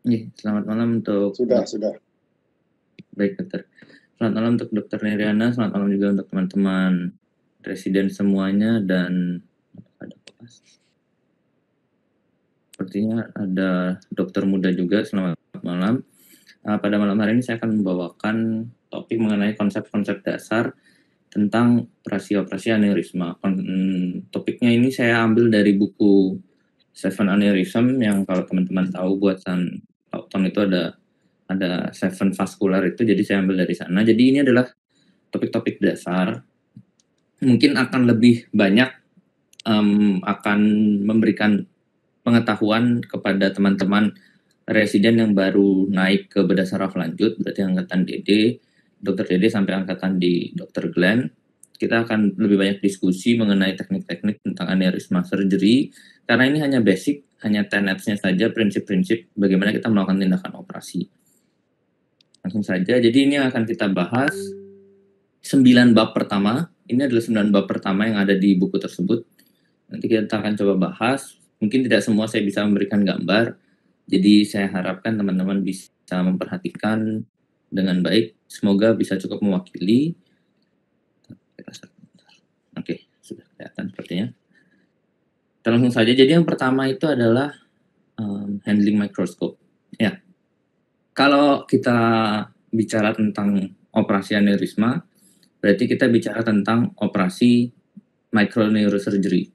Selamat malam untuk Sudah. baik dokter. Selamat malam untuk Dokter Neriana, selamat malam juga untuk teman-teman residen semuanya dan ada sepertinya ada dokter muda juga, selamat malam. Pada malam hari ini saya akan membawakan topik mengenai konsep-konsep dasar tentang operasi-operasi aneurisma. Topiknya ini saya ambil dari buku Seven Aneurysm yang kalau teman-teman tahu buatan Lawton itu ada Seven Vascular itu, jadi saya ambil dari sana. Jadi ini adalah topik-topik dasar, mungkin akan lebih banyak akan memberikan pengetahuan kepada teman-teman residen yang baru naik ke bedah saraf lanjut, berarti angkatan DD, dokter DD sampai angkatan di dokter Glenn. Kita akan lebih banyak diskusi mengenai teknik-teknik tentang aneurisma surgery, karena ini hanya basic, hanya tenets-nya saja, prinsip-prinsip bagaimana kita melakukan tindakan operasi. Langsung saja, jadi ini akan kita bahas 9 bab pertama. Ini adalah 9 bab pertama yang ada di buku tersebut. Nanti kita akan coba bahas. Mungkin tidak semua saya bisa memberikan gambar. Jadi saya harapkan teman-teman bisa memperhatikan dengan baik. Semoga bisa cukup mewakili. Oke, sudah kelihatan sepertinya. Kita langsung saja. Jadi yang pertama itu adalah handling microscope. Ya, kalau kita bicara tentang operasi aneurisma, berarti kita bicara tentang operasi microneurosurgery.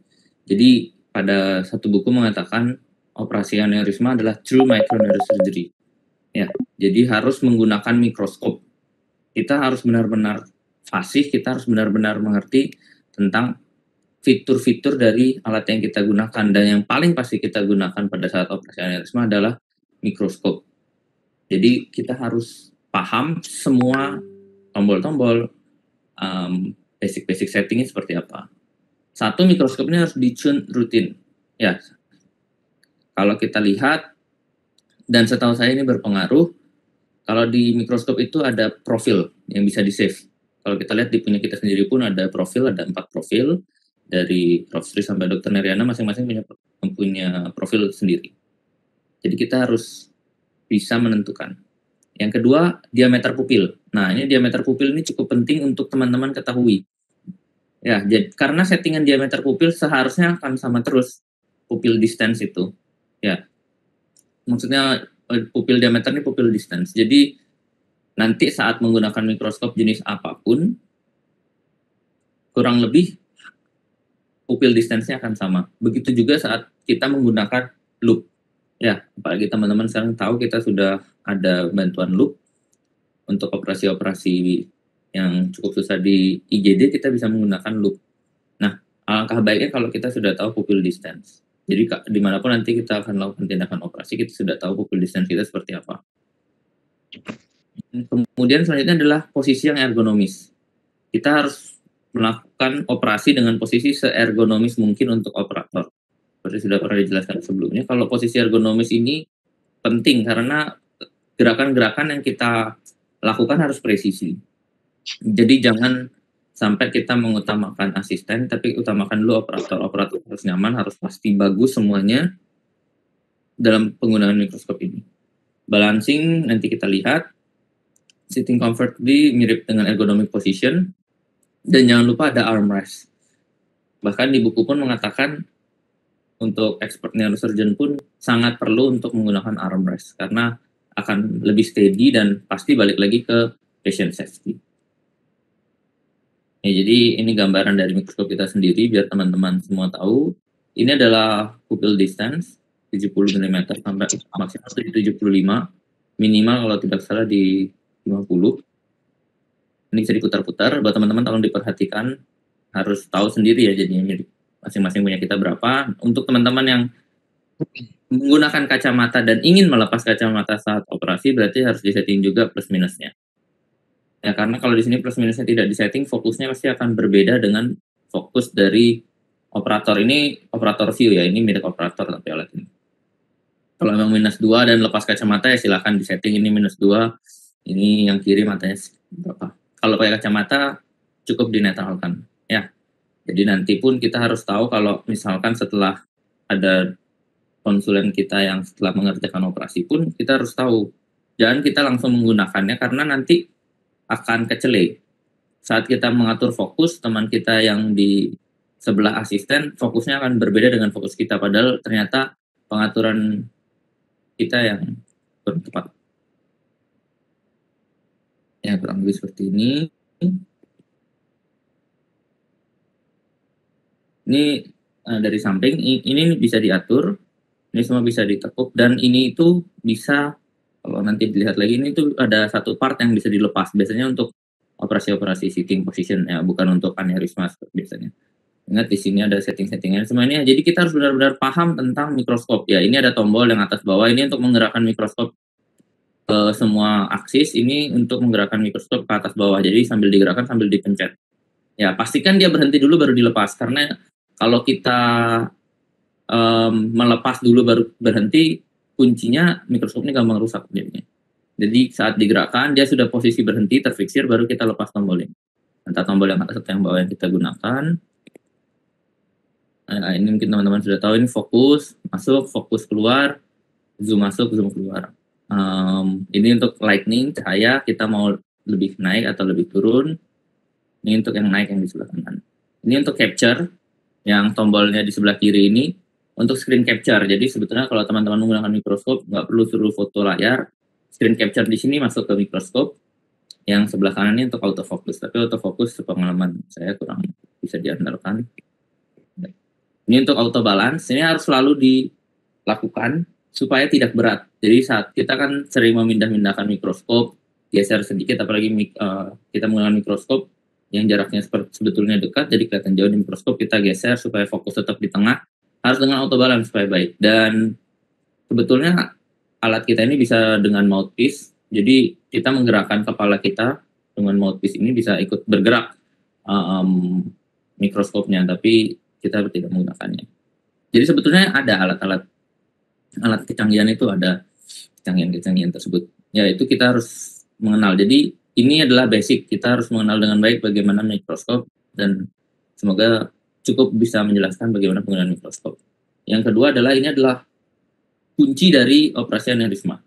Jadi pada satu buku mengatakan operasi aneurisma adalah true microneurosurgery. Ya, jadi harus menggunakan mikroskop. Kita harus benar-benar fasih, kita harus benar-benar mengerti tentang fitur-fitur dari alat yang kita gunakan, dan yang paling pasti kita gunakan pada saat operasi aneurisma adalah mikroskop. Jadi kita harus paham semua tombol-tombol, basic-basic settingnya seperti apa. Satu, mikroskopnya harus di-tune rutin. Ya, kalau kita lihat, dan setahu saya ini berpengaruh, kalau di mikroskop itu ada profil yang bisa di-save. Kalau kita lihat di punya kita sendiri pun ada profil, ada 4 profil. Dari Prof. Sri sampai Dr. Neriana masing-masing punya profil sendiri. Jadi kita harus bisa menentukan. Yang kedua, diameter pupil. Nah, ini diameter pupil ini cukup penting untuk teman-teman ketahui. Ya, jadi karena settingan diameter pupil seharusnya akan sama terus, pupil distance itu. Ya, maksudnya pupil diameter ini pupil distance. Jadi nanti saat menggunakan mikroskop jenis apapun, kurang lebih pupil distance-nya akan sama. Begitu juga saat kita menggunakan loop. Ya, apalagi teman-teman sekarang tahu kita sudah ada bantuan loop untuk operasi-operasi yang cukup susah di IGD, kita bisa menggunakan loop. Nah, alangkah baiknya kalau kita sudah tahu pupil distance. Jadi dimanapun nanti kita akan melakukan tindakan operasi, kita sudah tahu pupil distance kita seperti apa. Kemudian selanjutnya adalah posisi yang ergonomis. Kita harus melakukan operasi dengan posisi seergonomis mungkin untuk operator. Seperti sudah pernah dijelaskan sebelumnya, kalau posisi ergonomis ini penting karena gerakan-gerakan yang kita lakukan harus presisi. Jadi jangan sampai kita mengutamakan asisten, tapi utamakan dulu operator. Operator harus nyaman, harus pasti bagus semuanya dalam penggunaan mikroskop ini. Balancing nanti kita lihat, sitting comfortably mirip dengan ergonomic position, dan jangan lupa ada armrest. Bahkan di buku pun mengatakan untuk expert neurosurgeon pun sangat perlu untuk menggunakan armrest karena akan lebih steady dan pasti balik lagi ke patient safety. Ya, jadi ini gambaran dari mikroskop kita sendiri biar teman-teman semua tahu. Ini adalah pupil distance 70 mm sampai maksimal 75, minimal kalau tidak salah di 50. Ini bisa diputar-putar, buat teman-teman tolong diperhatikan, harus tahu sendiri ya jadinya masing-masing punya kita berapa. Untuk teman-teman yang menggunakan kacamata dan ingin melepas kacamata saat operasi, berarti harus disetting juga plus minusnya. Ya, karena kalau di sini plus minusnya tidak disetting, fokusnya pasti akan berbeda dengan fokus dari operator. Ini operator view ya, ini milik operator tapi alat ini. Kalau memang minus 2 dan lepas kacamata ya silahkan disetting ini minus 2, ini yang kiri matanya berapa. Kalau pakai kacamata cukup dinetralkan ya. Jadi nanti pun kita harus tahu kalau misalkan setelah ada konsulen kita yang setelah mengerjakan operasi pun kita harus tahu. Jangan kita langsung menggunakannya karena nanti akan kecele. Saat kita mengatur fokus, teman kita yang di sebelah asisten fokusnya akan berbeda dengan fokus kita, padahal ternyata pengaturan kita yang kurang tepat. Ya, kurang lebih seperti ini. Ini dari samping, ini bisa diatur, ini semua bisa ditekuk, dan ini itu bisa, kalau nanti dilihat lagi, ini tuh ada satu part yang bisa dilepas, biasanya untuk operasi-operasi sitting position, ya, bukan untuk aneurisma biasanya. Ingat di sini ada setting-settingnya semuanya, jadi kita harus benar-benar paham tentang mikroskop. Ya, ini ada tombol yang atas bawah, ini untuk menggerakkan mikroskop ke semua aksis, ini untuk menggerakkan mikroskop ke atas bawah, jadi sambil digerakkan sambil dipencet. Ya, pastikan dia berhenti dulu baru dilepas, karena kalau kita melepas dulu baru berhenti, kuncinya mikroskopnya gampang rusak jadinya. Jadi saat digerakkan dia sudah posisi berhenti terfiksir, baru kita lepas tombolnya. Entah tombol yang atas atau yang bawah yang kita gunakan. Nah, ini mungkin teman-teman sudah tahu, ini fokus masuk, fokus keluar, zoom masuk, zoom keluar. Ini untuk lightning, cahaya, kita mau lebih naik atau lebih turun. Ini untuk yang naik yang di sebelah kanan. Ini untuk capture, yang tombolnya di sebelah kiri ini untuk screen capture. Jadi sebetulnya kalau teman-teman menggunakan mikroskop nggak perlu suruh foto layar, screen capture di sini masuk ke mikroskop. Yang sebelah kanan ini untuk autofocus, tapi autofocus sepengalaman saya kurang bisa diandalkan. Ini untuk auto balance, ini harus selalu dilakukan supaya tidak berat. Jadi saat kita kan sering memindah-mindahkan mikroskop, geser sedikit, apalagi kita menggunakan mikroskop yang jaraknya sebetulnya dekat, jadi kelihatan jauh di mikroskop, kita geser supaya fokus tetap di tengah, harus dengan auto balance supaya baik. Dan sebetulnya alat kita ini bisa dengan mouthpiece, jadi kita menggerakkan kepala kita dengan mouthpiece ini bisa ikut bergerak mikroskopnya, tapi kita tidak menggunakannya. Jadi sebetulnya ada alat kecanggihan itu, ada kecanggihan tersebut. Ya, itu kita harus mengenal. Jadi ini adalah basic, kita harus mengenal dengan baik bagaimana mikroskop, dan semoga cukup bisa menjelaskan bagaimana penggunaan mikroskop. Yang kedua adalah, ini adalah kunci dari operasi aneurisma.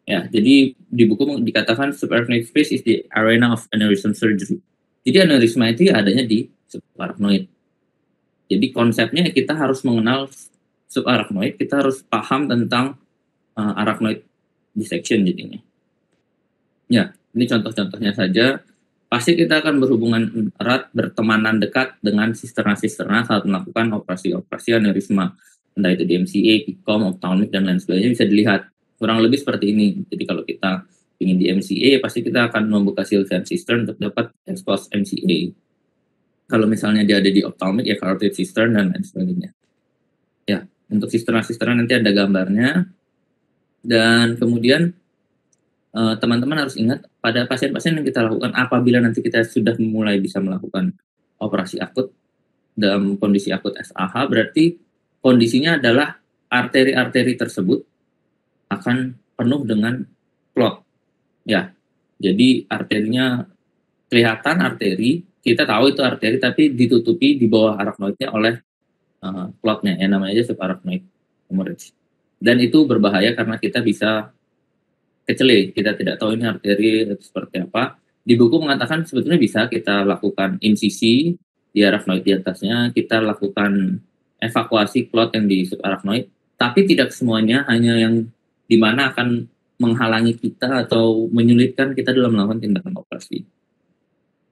Ya, jadi di buku dikatakan subarachnoid space is the arena of aneurysm surgery. Jadi aneurisma itu adanya di subarachnoid. Jadi konsepnya kita harus mengenal subarachnoid, kita harus paham tentang arachnoid dissection jadinya. Ya, ini contoh-contohnya saja. Pasti kita akan berhubungan erat, bertemanan dekat dengan sisterna-sisterna saat melakukan operasi-operasi aneurisma. Entah itu di MCA, PICOM, ophthalmic, dan lain sebagainya, bisa dilihat. Kurang lebih seperti ini. Jadi kalau kita ingin di MCA, pasti kita akan membuka Sylvian cistern untuk dapat expose MCA. Kalau misalnya dia ada di ophthalmic, ya carotid cistern, dan lain sebagainya. Ya, untuk sisterna-sisterna nanti ada gambarnya. Dan kemudian teman-teman harus ingat pada pasien-pasien yang kita lakukan, apabila nanti kita sudah mulai bisa melakukan operasi akut dalam kondisi akut SAH, berarti kondisinya adalah arteri-arteri tersebut akan penuh dengan clot. Ya, jadi arterinya kelihatan arteri, kita tahu itu arteri, tapi ditutupi di bawah arachnoidnya oleh clotnya, yang namanya aja subarachnoid hemorrhage. Dan itu berbahaya karena kita bisa kecele, kita tidak tahu ini arteri seperti apa. Di buku mengatakan sebetulnya bisa kita lakukan insisi di arachnoid di atasnya, kita lakukan evakuasi clot yang di subarachnoid, tapi tidak semuanya hanya yang dimana akan menghalangi kita atau menyulitkan kita dalam melakukan tindakan operasi.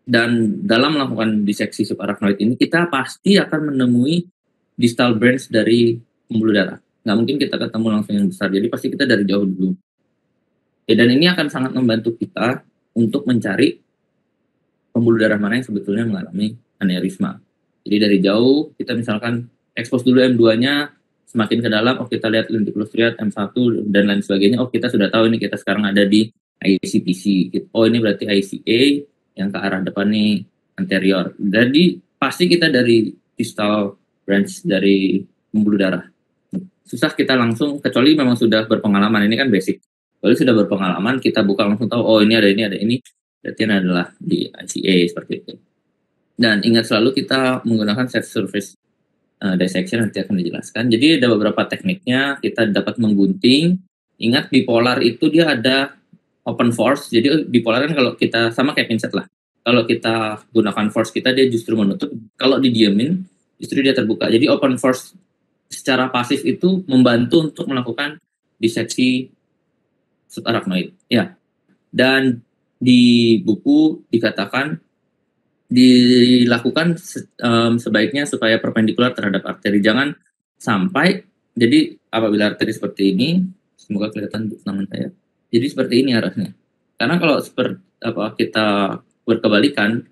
Dan dalam melakukan diseksi subarachnoid ini, kita pasti akan menemui distal branch dari pembuluh darah. Nggak mungkin kita ketemu langsung yang besar, jadi pasti kita dari jauh dulu. Ya, dan ini akan sangat membantu kita untuk mencari pembuluh darah mana yang sebetulnya mengalami aneurisma. Jadi dari jauh, kita misalkan expose dulu M2-nya, semakin ke dalam, oh kita lihat lenticulus striate, M1, dan lain sebagainya, oh kita sudah tahu ini kita sekarang ada di ICPC. Oh ini berarti ICA, yang ke arah depan nih anterior. Jadi pasti kita dari distal branch dari pembuluh darah. Susah kita langsung, kecuali memang sudah berpengalaman, ini kan basic. Kalau sudah berpengalaman, kita buka langsung tahu, oh ini ada ini, berarti ini adalah di ICA, seperti itu. Dan ingat selalu kita menggunakan set surface dissection nanti akan dijelaskan. Jadi ada beberapa tekniknya, kita dapat menggunting. Ingat bipolar itu dia ada open force, jadi bipolar kan kalau kita sama kayak pinset lah. Kalau kita gunakan force kita dia justru menutup, kalau didiemin justru dia terbuka. Jadi open force secara pasif itu membantu untuk melakukan diseksi subarachnoid. Ya. Dan di buku dikatakan dilakukan sebaiknya supaya perpendikular terhadap arteri. Jangan sampai, jadi apabila arteri seperti ini, semoga kelihatan di tangan saya. Jadi seperti ini arahnya. Karena kalau seperti kita berkebalikan,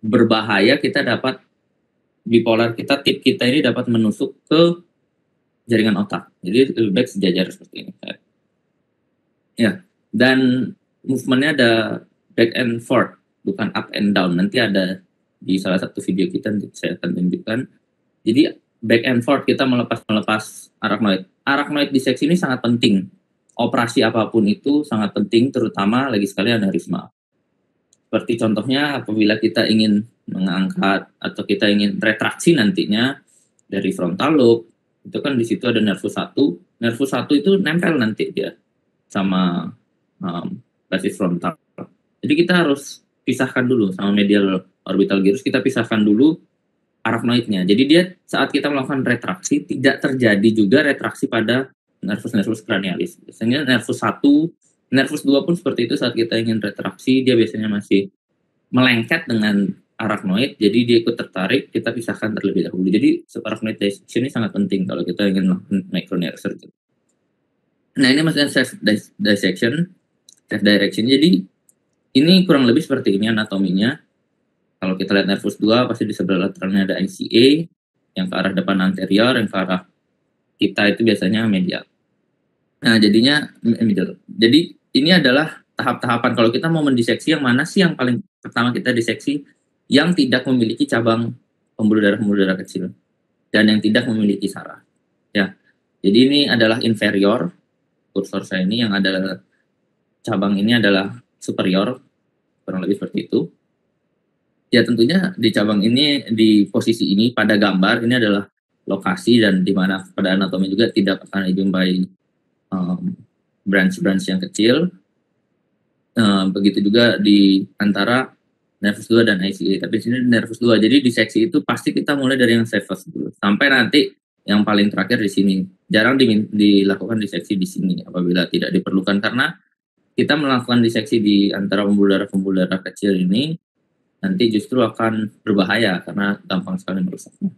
berbahaya, kita dapat bipolar kita, tip kita ini dapat menusuk ke jaringan otak. Jadi lebih baik sejajar seperti ini. Ya, dan movementnya ada back and forth, bukan up and down. Nanti ada di salah satu video kita, nanti saya akan tunjukkan. Jadi back and forth kita melepas arachnoid. Arachnoid diseksi ini sangat penting. Operasi apapun itu sangat penting, terutama lagi sekali aneurisma. Seperti contohnya apabila kita ingin mengangkat atau kita ingin retraksi nantinya dari frontal lobe, itu kan di situ ada nervus 1. Nervus 1 itu nempel nanti dia sama basis frontal. Jadi kita harus pisahkan dulu sama medial orbital gyrus, kita pisahkan dulu arachnoidnya. Jadi dia saat kita melakukan retraksi tidak terjadi juga retraksi pada nervus cranialis. Biasanya nervus 1, nervus 2 pun seperti itu, saat kita ingin retraksi dia biasanya masih melengket dengan arachnoid, jadi dia ikut tertarik, kita pisahkan terlebih dahulu. Jadi subarachnoid dissection ini sangat penting kalau kita ingin melakukan microneursurgery. Nah, ini maksudnya self dissection, self direction. Jadi ini kurang lebih seperti ini anatominya. Kalau kita lihat nervus 2, pasti di sebelah lateralnya ada ICA, yang ke arah depan anterior, yang ke arah kita itu biasanya medial. Nah, jadinya medial. Jadi ini adalah tahap-tahapan kalau kita mau mendiseksi, yang mana sih yang paling pertama kita diseksi, yang tidak memiliki cabang pembuluh darah kecil dan yang tidak memiliki saraf. Ya. Jadi ini adalah inferior, kursor saya ini yang ada cabang ini adalah superior, kurang lebih seperti itu. Ya tentunya di cabang ini, di posisi ini pada gambar ini adalah lokasi dan di mana pada anatomi juga tidak akan dijumpai branch-branch yang kecil. Begitu juga di antara nervus 2 dan ICA, tapi di sini nervus 2. Jadi diseksi itu pasti kita mulai dari yang safest dulu sampai nanti yang paling terakhir di sini. Jarang dilakukan diseksi di sini apabila tidak diperlukan, karena kita melakukan diseksi di antara pembuluh darah kecil ini nanti justru akan berbahaya karena gampang sekali merusaknya.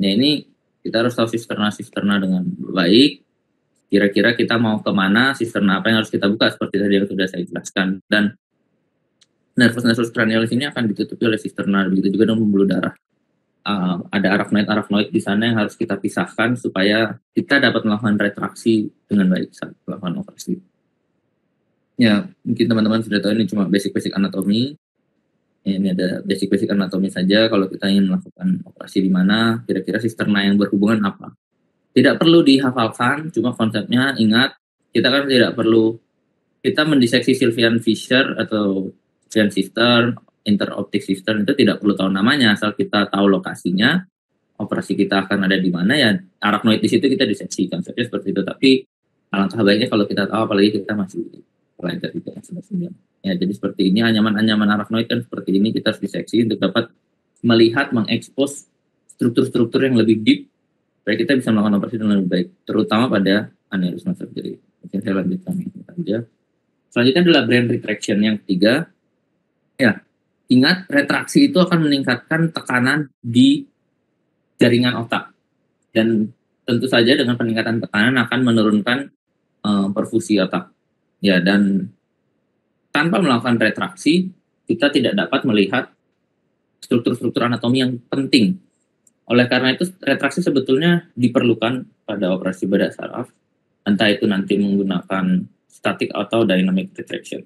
Nah, ini kita harus tahu sisterna dengan baik. Kira-kira kita mau kemana, sisterna apa yang harus kita buka, seperti tadi yang sudah saya jelaskan. Dan nervus cranialis ini akan ditutupi oleh sisterna, begitu juga dengan pembuluh darah. Ada arachnoid di sana yang harus kita pisahkan supaya kita dapat melakukan retraksi dengan baik saat melakukan operasi. Ya, mungkin teman-teman sudah tahu ini cuma basic anatomi. Ya, ini ada basic anatomi saja. Kalau kita ingin melakukan operasi di mana, kira-kira sisterna yang berhubungan apa. Tidak perlu dihafalkan, cuma konsepnya ingat, kita kan tidak perlu, kita mendiseksi Sylvian Fisher atau Sylvian Cister, interoptic cister, itu tidak perlu tahu namanya, asal kita tahu lokasinya, operasi kita akan ada di mana, ya arachnoid di situ kita diseksi, konsepnya seperti itu. Tapi alangkah baiknya kalau kita tahu, apalagi kita masih pelajar juga. Ya, jadi seperti ini, anyaman arachnoid kan seperti ini, kita harus diseksi untuk dapat melihat, mengekspos struktur-struktur yang lebih deep, supaya kita bisa melakukan operasi dengan lebih baik, terutama pada aneurisma surgery. Mungkin saya lanjutkan saja. Selanjutnya adalah brain retraction yang ketiga. Ya, ingat retraksi itu akan meningkatkan tekanan di jaringan otak, dan tentu saja dengan peningkatan tekanan akan menurunkan perfusi otak. Ya, dan tanpa melakukan retraksi kita tidak dapat melihat struktur-struktur anatomi yang penting. Oleh karena itu retraksi sebetulnya diperlukan pada operasi bedah saraf, entah itu nanti menggunakan static atau dynamic retraction.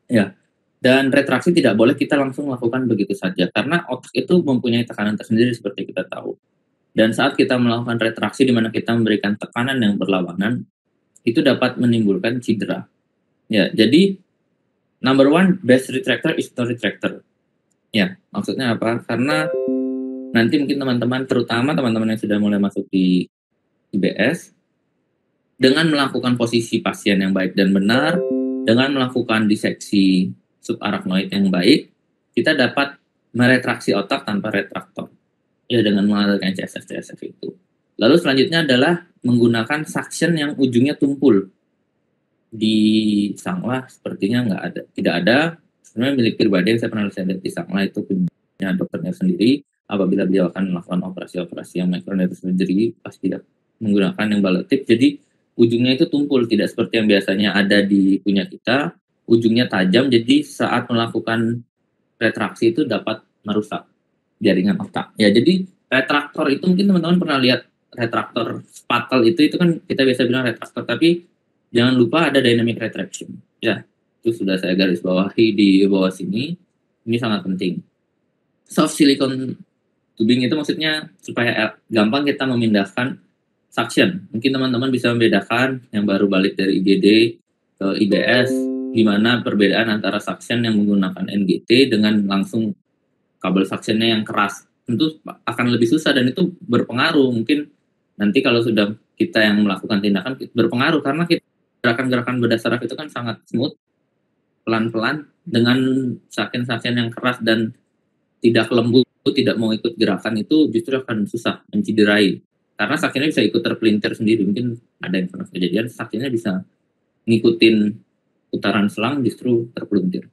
Ya, dan retraksi tidak boleh kita langsung lakukan begitu saja, karena otak itu mempunyai tekanan tersendiri seperti kita tahu. Dan saat kita melakukan retraksi di mana kita memberikan tekanan yang berlawanan, itu dapat menimbulkan cedera. Ya, jadi number one, best retractor is no retractor. Ya, maksudnya apa? Karena Nanti mungkin teman-teman, terutama teman-teman yang sudah mulai masuk di IBS, dengan melakukan posisi pasien yang baik dan benar, dengan melakukan diseksi subarachnoid yang baik, kita dapat meretraksi otak tanpa retraktor. Ya, dengan menggunakan CSF itu. Lalu selanjutnya adalah menggunakan suction yang ujungnya tumpul. Di Sanglah sepertinya nggak ada, tidak ada. Sebenarnya milik pribadi yang saya pernah lihat di Sanglah itu punya dokternya sendiri. Apabila beliau akan melakukan operasi-operasi yang microneedle surgery, pasti menggunakan yang bullet tip. Jadi ujungnya itu tumpul, tidak seperti yang biasanya ada di punya kita. Ujungnya tajam, jadi saat melakukan retraksi itu dapat merusak jaringan otak. Ya, jadi retraktor itu mungkin teman-teman pernah lihat retraktor spatel itu kan kita biasa bilang retraktor, tapi jangan lupa ada dynamic retraction. Ya, itu sudah saya garis bawahi di bawah sini. Ini sangat penting. Soft silicone tubing itu maksudnya supaya gampang kita memindahkan suction. Mungkin teman-teman bisa membedakan yang baru balik dari IGD ke IBS, gimana perbedaan antara suction yang menggunakan NGT dengan langsung kabel suctionnya yang keras. Tentu akan lebih susah dan itu berpengaruh. Mungkin nanti kalau sudah kita yang melakukan tindakan berpengaruh, karena gerakan-gerakan bedah saraf itu kan sangat smooth, pelan-pelan, dengan suction yang keras dan tidak lembut, tidak mau ikut gerakan, itu justru akan susah, menciderai. Karena suctionnya bisa ikut terpelintir sendiri. Mungkin ada yang pernah kejadian, suctionnya bisa ngikutin putaran selang, justru terpelintir.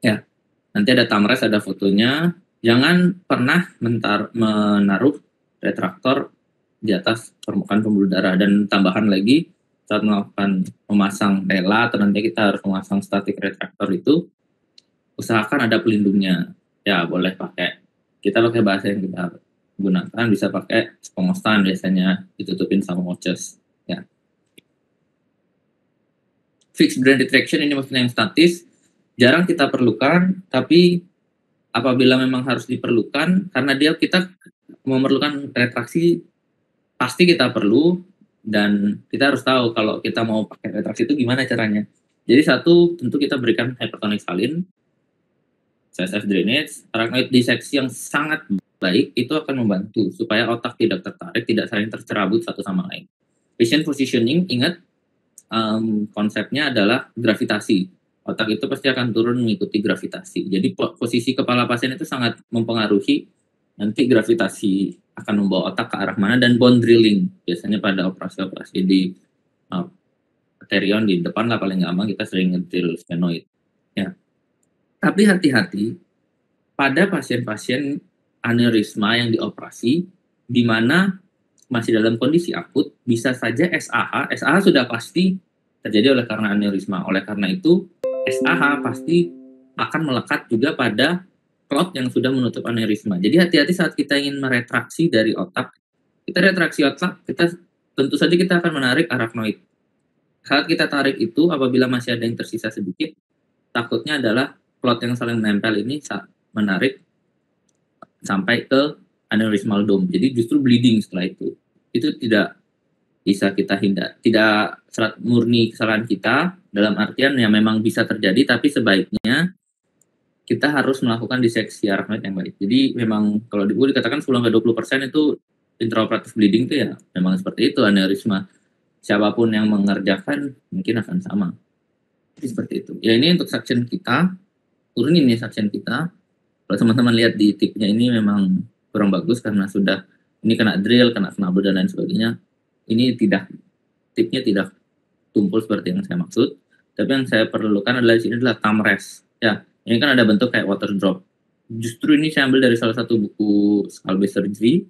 Ya, nanti ada tamres, ada fotonya. Jangan pernah menaruh retraktor di atas permukaan pembuluh darah. Dan tambahan lagi, saat melakukan memasang rela atau nanti kita harus memasang static retraktor itu, usahakan ada pelindungnya. Ya, boleh kita pakai bahasa yang kita gunakan, bisa pakai spongostan, biasanya ditutupin sama watches. Ya. Fixed brain retraction ini maksudnya yang statis, jarang kita perlukan, tapi apabila memang harus diperlukan, karena kita memerlukan retraksi, pasti kita perlu, dan kita harus tahu kalau kita mau pakai retraksi itu gimana caranya. Jadi satu, tentu kita berikan hypertonic salin, CSF drainage, arachnoid disseksi yang sangat baik, itu akan membantu supaya otak tidak tertarik, tidak saling tercerabut satu sama lain. Patient positioning, ingat konsepnya adalah gravitasi. Otak itu pasti akan turun mengikuti gravitasi. Jadi posisi kepala pasien itu sangat mempengaruhi nanti gravitasi akan membawa otak ke arah mana, dan bone drilling. Biasanya pada operasi-operasi di arterion di depan lah paling gampang kita sering ngedrill sphenoid. Ya. Tapi hati-hati pada pasien-pasien aneurisma yang dioperasi di mana masih dalam kondisi akut, bisa saja SAH sudah pasti terjadi oleh karena aneurisma. Oleh karena itu, SAH pasti akan melekat juga pada clot yang sudah menutup aneurisma. Jadi hati-hati saat kita ingin meretraksi dari otak. Kita retraksi otak, tentu saja kita akan menarik arachnoid. Saat kita tarik itu, apabila masih ada yang tersisa sedikit, takutnya adalah clot yang saling menempel ini menarik sampai ke aneurismal dome. Jadi justru bleeding setelah itu. Itu tidak bisa kita hindar. Tidak murni kesalahan kita, dalam artian yang memang bisa terjadi, tapi sebaiknya kita harus melakukan diseksi arachnoid yang baik. Jadi memang kalau di buku dikatakan 10-20% itu intraoperative bleeding itu ya memang seperti itu, aneurisma. Siapapun yang mengerjakan mungkin akan sama. Jadi seperti itu. Ya, ini untuk suction kita. Turunin nih suction kita. Kalau teman-teman lihat di tipnya ini memang kurang bagus karena sudah ini kena drill, kena snubble dan lain sebagainya. Ini tipnya tidak tumpul seperti yang saya maksud. Tapi yang saya perlukan adalah di sini adalah thumb rest. Ya, ini kan ada bentuk kayak water drop. Justru ini saya ambil dari salah satu buku skull base surgery.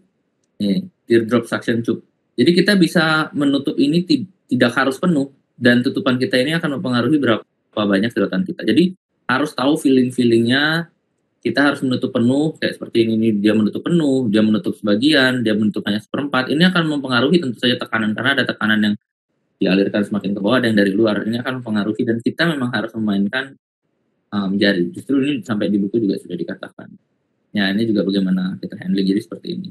Nih, teardrop suction tube. Jadi kita bisa menutup ini tidak harus penuh, dan tutupan kita ini akan mempengaruhi berapa banyak sedotan kita. Jadi harus tahu feeling-feelingnya. Kita harus menutup penuh, kayak seperti ini dia menutup penuh, dia menutup sebagian, dia menutup hanya seperempat. Ini akan mempengaruhi tentu saja tekanan, karena ada tekanan yang dialirkan semakin ke bawah, ada yang dari luar. Ini akan mempengaruhi, dan kita memang harus memainkan jari. Justru ini sampai di buku juga sudah dikatakan. Ya, ini juga bagaimana kita handling, jadi seperti ini.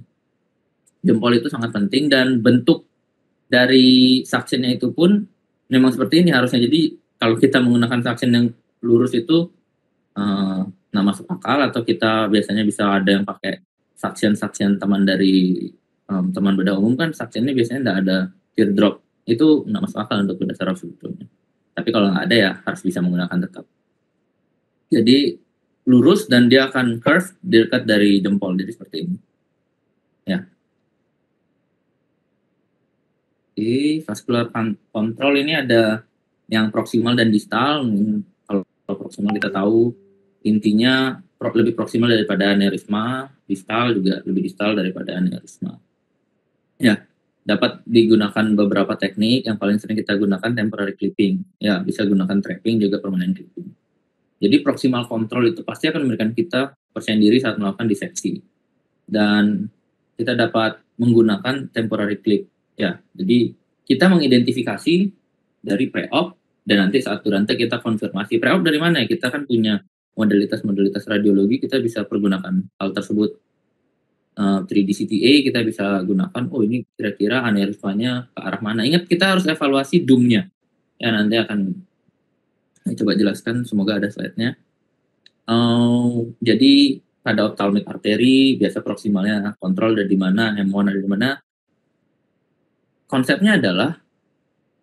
Jempol itu sangat penting, dan bentuk dari suctionnya itu pun memang seperti ini harusnya. Jadi kalau kita menggunakan suction yang lurus itu nggak masuk akal, atau kita biasanya bisa ada yang pakai suction teman dari teman bedah umum kan suctionnya biasanya nggak ada teardrop, itu nggak masuk akal untuk bedah saraf sebetulnya. Tapi kalau nggak ada ya harus bisa menggunakan tetap. Jadi lurus dan dia akan curve dekat dari jempol, jadi seperti ini. Ya. Di vascular control ini ada yang proksimal dan distal. Kalau proksimal kita tahu intinya lebih proksimal daripada aneurisma, distal juga lebih distal daripada aneurisma. Ya, dapat digunakan beberapa teknik. Yang paling sering kita gunakan temporary clipping. Ya, bisa gunakan trapping juga permanent clipping. Jadi proximal control itu pasti akan memberikan kita percaya diri saat melakukan diseksi. Dan kita dapat menggunakan temporary clip. Ya, jadi kita mengidentifikasi dari pre-op dan nanti saat durante kita konfirmasi. Pre-op dari mana ya? Kita kan punya modalitas-modalitas radiologi, kita bisa pergunakan hal tersebut. 3D CTA kita bisa gunakan, oh ini kira-kira aneurismanya ke arah mana. Ingat kita harus evaluasi DUM-nya. Ya, nanti akan saya coba jelaskan, semoga ada slide-nya. Jadi pada ophthalmic artery biasa proksimalnya kontrol dari mana, M1 ada di mana. Konsepnya adalah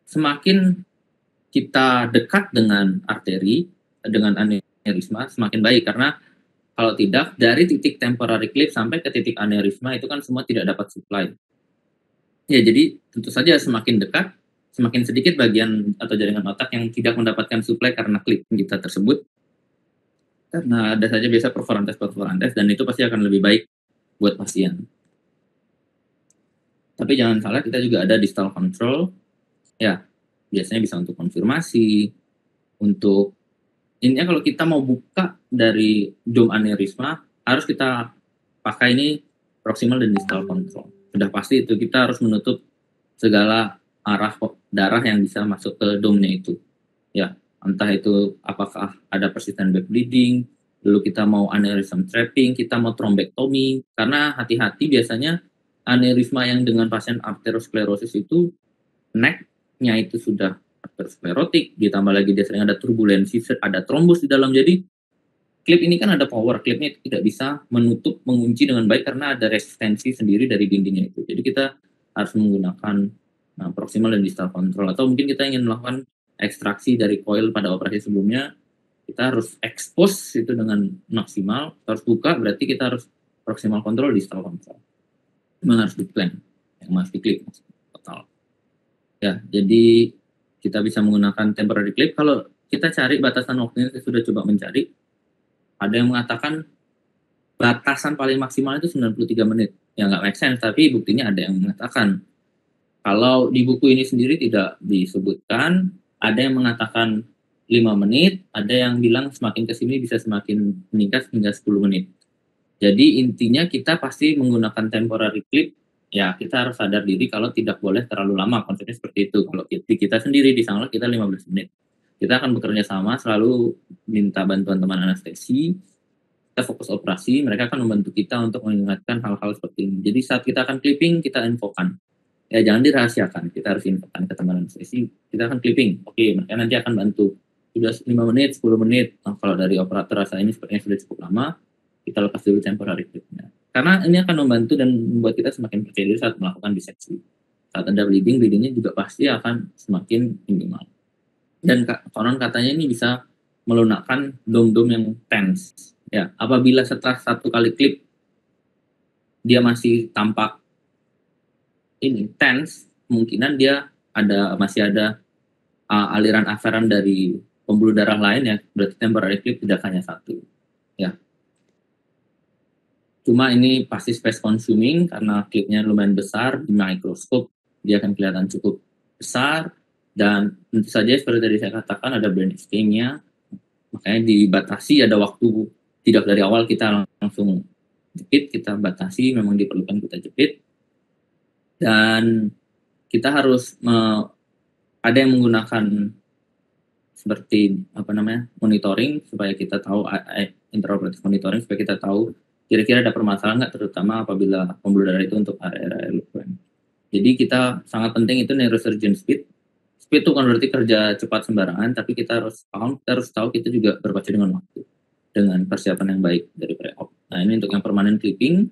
semakin kita dekat dengan arteri, dengan aneurisma semakin baik, karena kalau tidak dari titik temporary clip sampai ke titik aneurisma itu kan semua tidak dapat supply. Ya, jadi tentu saja semakin dekat, semakin sedikit bagian atau jaringan otak yang tidak mendapatkan supply karena klip kita tersebut. Karena ada saja biasa perforantes dan itu pasti akan lebih baik buat pasien. Tapi jangan salah, kita juga ada distal control. Ya, biasanya bisa untuk konfirmasi, untuk intinya kalau kita mau buka dari dome aneurisma harus kita pakai ini proximal dan distal control. Sudah pasti itu kita harus menutup segala arah darah yang bisa masuk ke dome-nya itu. Ya, entah itu apakah ada persistent back bleeding, lalu kita mau aneurysm trapping, kita mau thrombectomy, karena hati-hati biasanya aneurisma yang dengan pasien arteriosklerosis itu neck-nya itu sudah arteriosklerotik, ditambah lagi dia sering ada turbulensi, ada trombus di dalam. Jadi klip ini kan ada power, klipnya tidak bisa menutup, mengunci dengan baik karena ada resistensi sendiri dari dindingnya itu. Jadi kita harus menggunakan proximal dan distal control, atau mungkin kita ingin melakukan ekstraksi dari coil pada operasi sebelumnya, kita harus expose itu dengan maksimal, harus buka, berarti kita harus proximal control, distal control. Memang harus di-plan, yang harus di-clip total. Ya, jadi kita bisa menggunakan temporary clip. Kalau kita cari batasan waktunya, saya sudah coba mencari, ada yang mengatakan batasan paling maksimal itu 93 menit. Ya nggak make sense, tapi buktinya ada yang mengatakan. Kalau di buku ini sendiri tidak disebutkan, ada yang mengatakan 5 menit, ada yang bilang semakin ke sini bisa semakin meningkat hingga 10 menit. Jadi intinya kita pasti menggunakan temporary clip, ya kita harus sadar diri kalau tidak boleh terlalu lama, konsepnya seperti itu. Kalau kita sendiri di Sangla kita 15 menit. Kita akan bekerja sama, selalu minta bantuan teman anestesi, kita fokus operasi, mereka akan membantu kita untuk mengingatkan hal-hal seperti ini. Jadi saat kita akan clipping, kita infokan. Ya jangan dirahasiakan, kita harus infokan ke teman anestesi, kita akan clipping. Oke, mereka nanti akan bantu. Sudah 5 menit, 10 menit. Nah, kalau dari operator rasa ini sepertinya sudah cukup lama, kita lepas dulu temporary clipnya. Karena ini akan membantu dan membuat kita semakin percaya diri saat melakukan diseksi. Saat ada bleedingnya juga pasti akan semakin minimal. Dan konon katanya ini bisa melunakkan dom-dom yang tense. Ya, apabila setelah 1 kali klip dia masih tampak ini tense, kemungkinan dia masih ada aliran aferan dari pembuluh darah lain ya, berarti temporary clip tidak hanya 1. Ya. Cuma ini pasti space consuming karena klipnya lumayan besar, di mikroskop dia akan kelihatan cukup besar, dan tentu saja seperti tadi saya katakan ada brain ischemia, makanya dibatasi, ada waktu, tidak dari awal kita langsung jepit, kita batasi, memang diperlukan kita jepit. Dan kita harus ada yang menggunakan seperti monitoring supaya kita tahu, intraoperatif monitoring supaya kita tahu kira-kira ada permasalahan nggak, terutama apabila pembuluh darah itu untuk area eloquent. Jadi kita sangat penting itu neurosurgeon speed. Speed itu kan berarti kerja cepat sembarangan, tapi kita harus tahu kita juga berpacu dengan waktu, dengan persiapan yang baik dari pre-op. Nah ini untuk yang permanent clipping.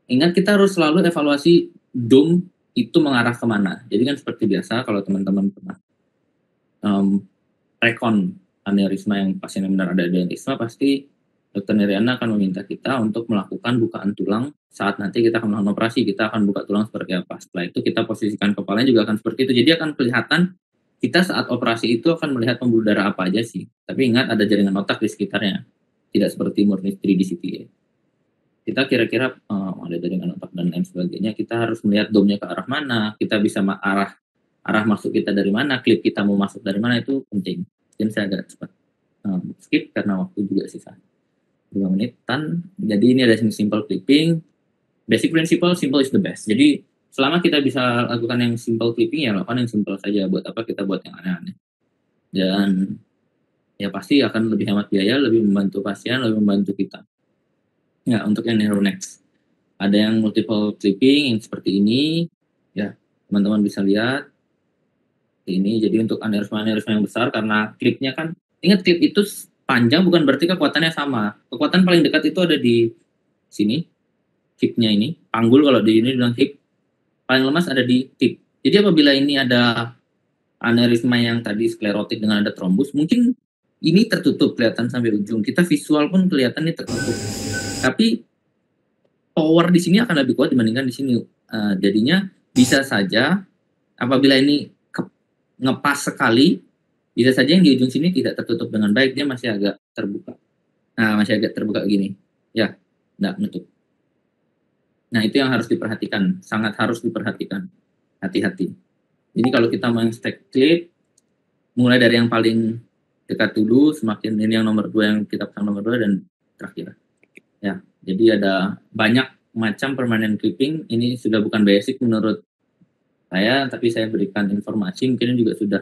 Ingat kita harus selalu evaluasi dome itu mengarah kemana. Jadi kan seperti biasa kalau teman-teman pernah, mmm, rekon aneurisma yang pasien yang benar ada aneurisma, pasti dokter Neriana akan meminta kita untuk melakukan bukaan tulang saat nanti kita akan melakukan operasi, kita akan buka tulang seperti apa. Setelah itu kita posisikan kepalanya juga akan seperti itu. Jadi akan kelihatan kita saat operasi itu akan melihat pembuluh darah apa aja sih. Tapi ingat ada jaringan otak di sekitarnya, tidak seperti murni 3D CTA. Kita kira-kira, ada jaringan otak dan lain sebagainya, kita harus melihat dome-nya ke arah mana, kita bisa arah arah masuk kita dari mana, klip kita mau masuk dari mana, itu penting. Mungkin saya agak cepat, skip karena waktu juga sisa 2 menitan. Jadi ini ada simple clipping, basic principle, simple is the best. Jadi selama kita bisa lakukan yang simple clipping, ya lakukan yang simple saja, buat apa kita buat yang aneh-aneh. Dan ya pasti akan lebih hemat biaya, lebih membantu pasien, lebih membantu kita. Ya, untuk yang neuronext. Ada yang multiple clipping yang seperti ini, ya teman-teman bisa lihat. Ini jadi untuk aneurisma-aneurisma yang besar karena klipnya kan, ingat klip itu panjang bukan berarti kekuatannya sama. Kekuatan paling dekat itu ada di sini, hipnya ini, panggul kalau di ini bilang hip, paling lemas ada di tip. Jadi apabila ini ada aneurisma yang tadi sklerotik dengan ada trombus, mungkin ini tertutup kelihatan sampai ujung. Kita visual pun kelihatan ini tertutup. Tapi power di sini akan lebih kuat dibandingkan di sini. Jadinya bisa saja apabila ini ngepas sekali, bisa saja yang di ujung sini tidak tertutup dengan baik, dia masih agak terbuka. Nah, masih agak terbuka gini. Ya, nggak nutup. Nah, itu yang harus diperhatikan, sangat harus diperhatikan. Hati-hati. Jadi kalau kita mau stack clip, mulai dari yang paling dekat dulu, semakin ini yang nomor 2 yang kita pasang nomor 2 dan terakhir. Ya, jadi ada banyak macam permanent clipping, ini sudah bukan basic menurut saya, tapi saya berikan informasi, mungkin juga sudah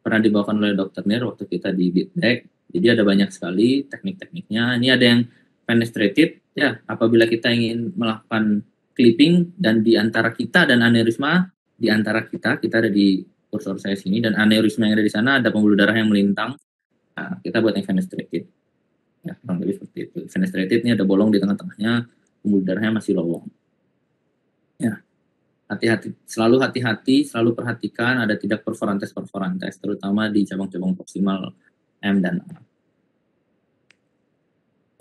pernah dibawakan oleh Dr. Nir waktu kita di Bitdeck. Jadi ada banyak sekali teknik-tekniknya. Ini ada yang fenestrated, ya apabila kita ingin melakukan clipping dan di antara kita dan aneurisma, di antara kita ada di kursor saya sini, dan aneurisma yang ada di sana ada pembuluh darah yang melintang. Nah, kita buat yang fenestrated. Ya, kurang lebih seperti itu. Fenestrated ini ada bolong di tengah-tengahnya, pembuluh darahnya masih lowong. Ya, hati-hati, selalu hati-hati, selalu perhatikan ada tidak perforantes, terutama di cabang-cabang proksimal M dan A.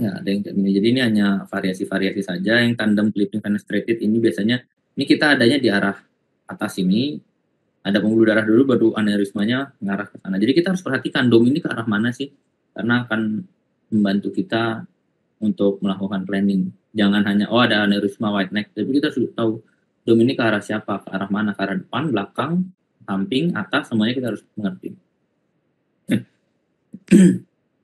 Ya, ada yang kayak gini. Jadi ini hanya variasi-variasi saja. Yang tandem clipping fenestrated ini biasanya, ini kita adanya di arah atas ini, ada pembuluh darah dulu baru aneurismanya mengarah ke sana. Jadi kita harus perhatikan dome ini ke arah mana sih, karena akan membantu kita untuk melakukan planning. Jangan hanya, oh ada aneurisma white neck, tapi kita harus tahu dome ini ke arah siapa, ke arah mana, ke arah depan, belakang, samping, atas, semuanya kita harus mengerti.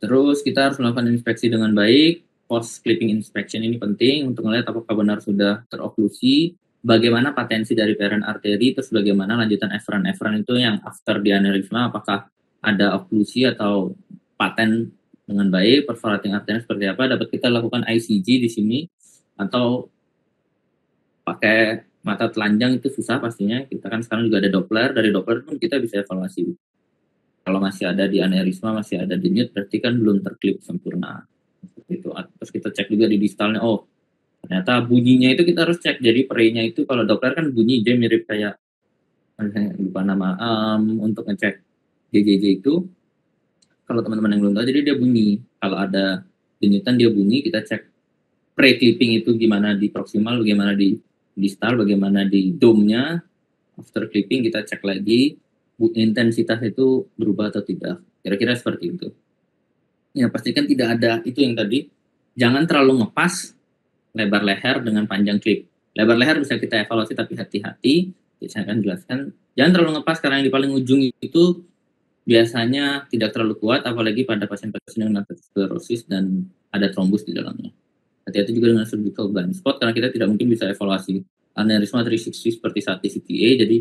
Terus kita harus melakukan inspeksi dengan baik. Post clipping inspection ini penting untuk melihat apakah benar sudah teroklusi, bagaimana patensi dari parent arteri, terus bagaimana lanjutan efferent. Efferent itu yang after di aneurisma, apakah ada oklusi atau paten dengan baik, perforating arterinya seperti apa, dapat kita lakukan ICG di sini, atau pakai mata telanjang itu susah pastinya. Kita kan sekarang juga ada Doppler, dari Doppler pun kita bisa evaluasi. Kalau masih ada di aneurisma, masih ada di newt, berarti kan belum terklip sempurna. Itu. Terus kita cek juga di distalnya, oh ternyata bunyinya itu kita harus cek. Jadi perenya itu kalau Doppler kan bunyi, dia mirip kayak, lupa nama, untuk ngecek JJJ itu, kalau teman-teman yang belum tahu, jadi dia bunyi. Kalau ada denyutan dia bunyi, kita cek pre-clipping itu gimana di proximal, bagaimana di distal, bagaimana di dome-nya. After clipping kita cek lagi intensitas itu berubah atau tidak. Kira-kira seperti itu. Ya pastikan tidak ada itu yang tadi, jangan terlalu ngepas lebar leher dengan panjang klip. Lebar leher bisa kita evaluasi tapi hati-hati, saya akan jelaskan. Jangan terlalu ngepas karena yang di paling ujung itu biasanya tidak terlalu kuat, apalagi pada pasien-pasien dengan atherosclerosis dan ada trombus di dalamnya. Hati-hati juga dengan surgical blind spot karena kita tidak mungkin bisa evaluasi aneurisma 360 seperti saat di CTA, jadi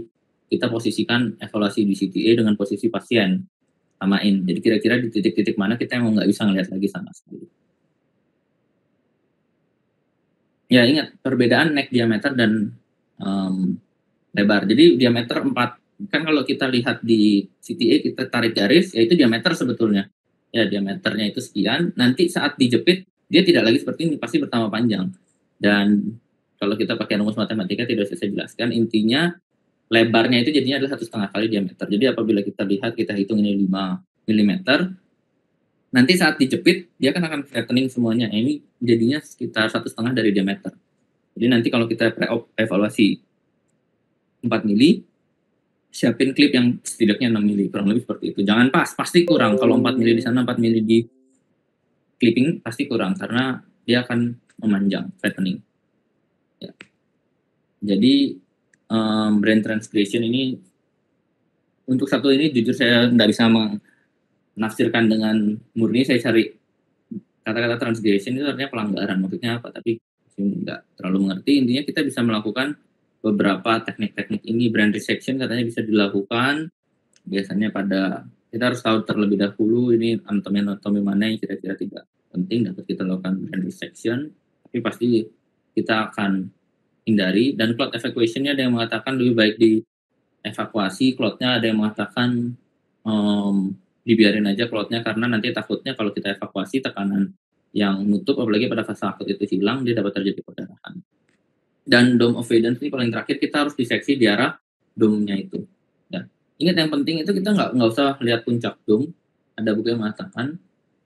kita posisikan evaluasi di CTA dengan posisi pasien, samain. Jadi kira-kira di titik-titik mana kita emang nggak bisa ngelihat lagi sama sekali. Ya ingat, perbedaan neck diameter dan lebar. Jadi diameter 4, kan kalau kita lihat di CTA kita tarik garis, yaitu diameter sebetulnya. Ya diameternya itu sekian, nanti saat dijepit dia tidak lagi seperti ini, pasti bertambah panjang. Dan Kalau kita pakai rumus matematika tidak usah saya jelaskan, intinya lebarnya itu jadinya adalah 1,5 kali diameter. Jadi apabila kita lihat, kita hitung ini 5 milimeter, nanti saat dijepit dia kan akan flattening semuanya. Ini jadinya sekitar 1,5 dari diameter. Jadi nanti kalau kita evaluasi 4 mili, siapin klip yang setidaknya 6 mili, kurang lebih seperti itu. Jangan pasti kurang. Kalau 4 mili di sana, 4 mili di clipping pasti kurang karena dia akan memanjang, flattening. Ya. Jadi brand transgression ini untuk satu ini jujur saya nggak bisa menafsirkan dengan murni. Saya cari kata-kata transgression itu artinya pelanggaran, maksudnya apa, tapi nggak terlalu mengerti. Intinya kita bisa melakukan beberapa teknik-teknik ini. Brand resection katanya bisa dilakukan biasanya pada, kita harus tahu terlebih dahulu ini anatomi mana yang kira-kira tidak penting dapat kita lakukan brand resection, tapi pasti kita akan hindari. Dan clot evacuation-nya ada yang mengatakan lebih baik dievakuasi clotnya, ada yang mengatakan dibiarin aja clotnya karena nanti takutnya kalau kita evakuasi tekanan yang nutup apalagi pada fase akut itu hilang, dia dapat terjadi perdarahan. Dan dome avoidance ini paling terakhir, kita harus diseksi di arah dome-nya itu. Dan ingat yang penting itu kita nggak usah lihat puncak dome, ada buku yang mengatakan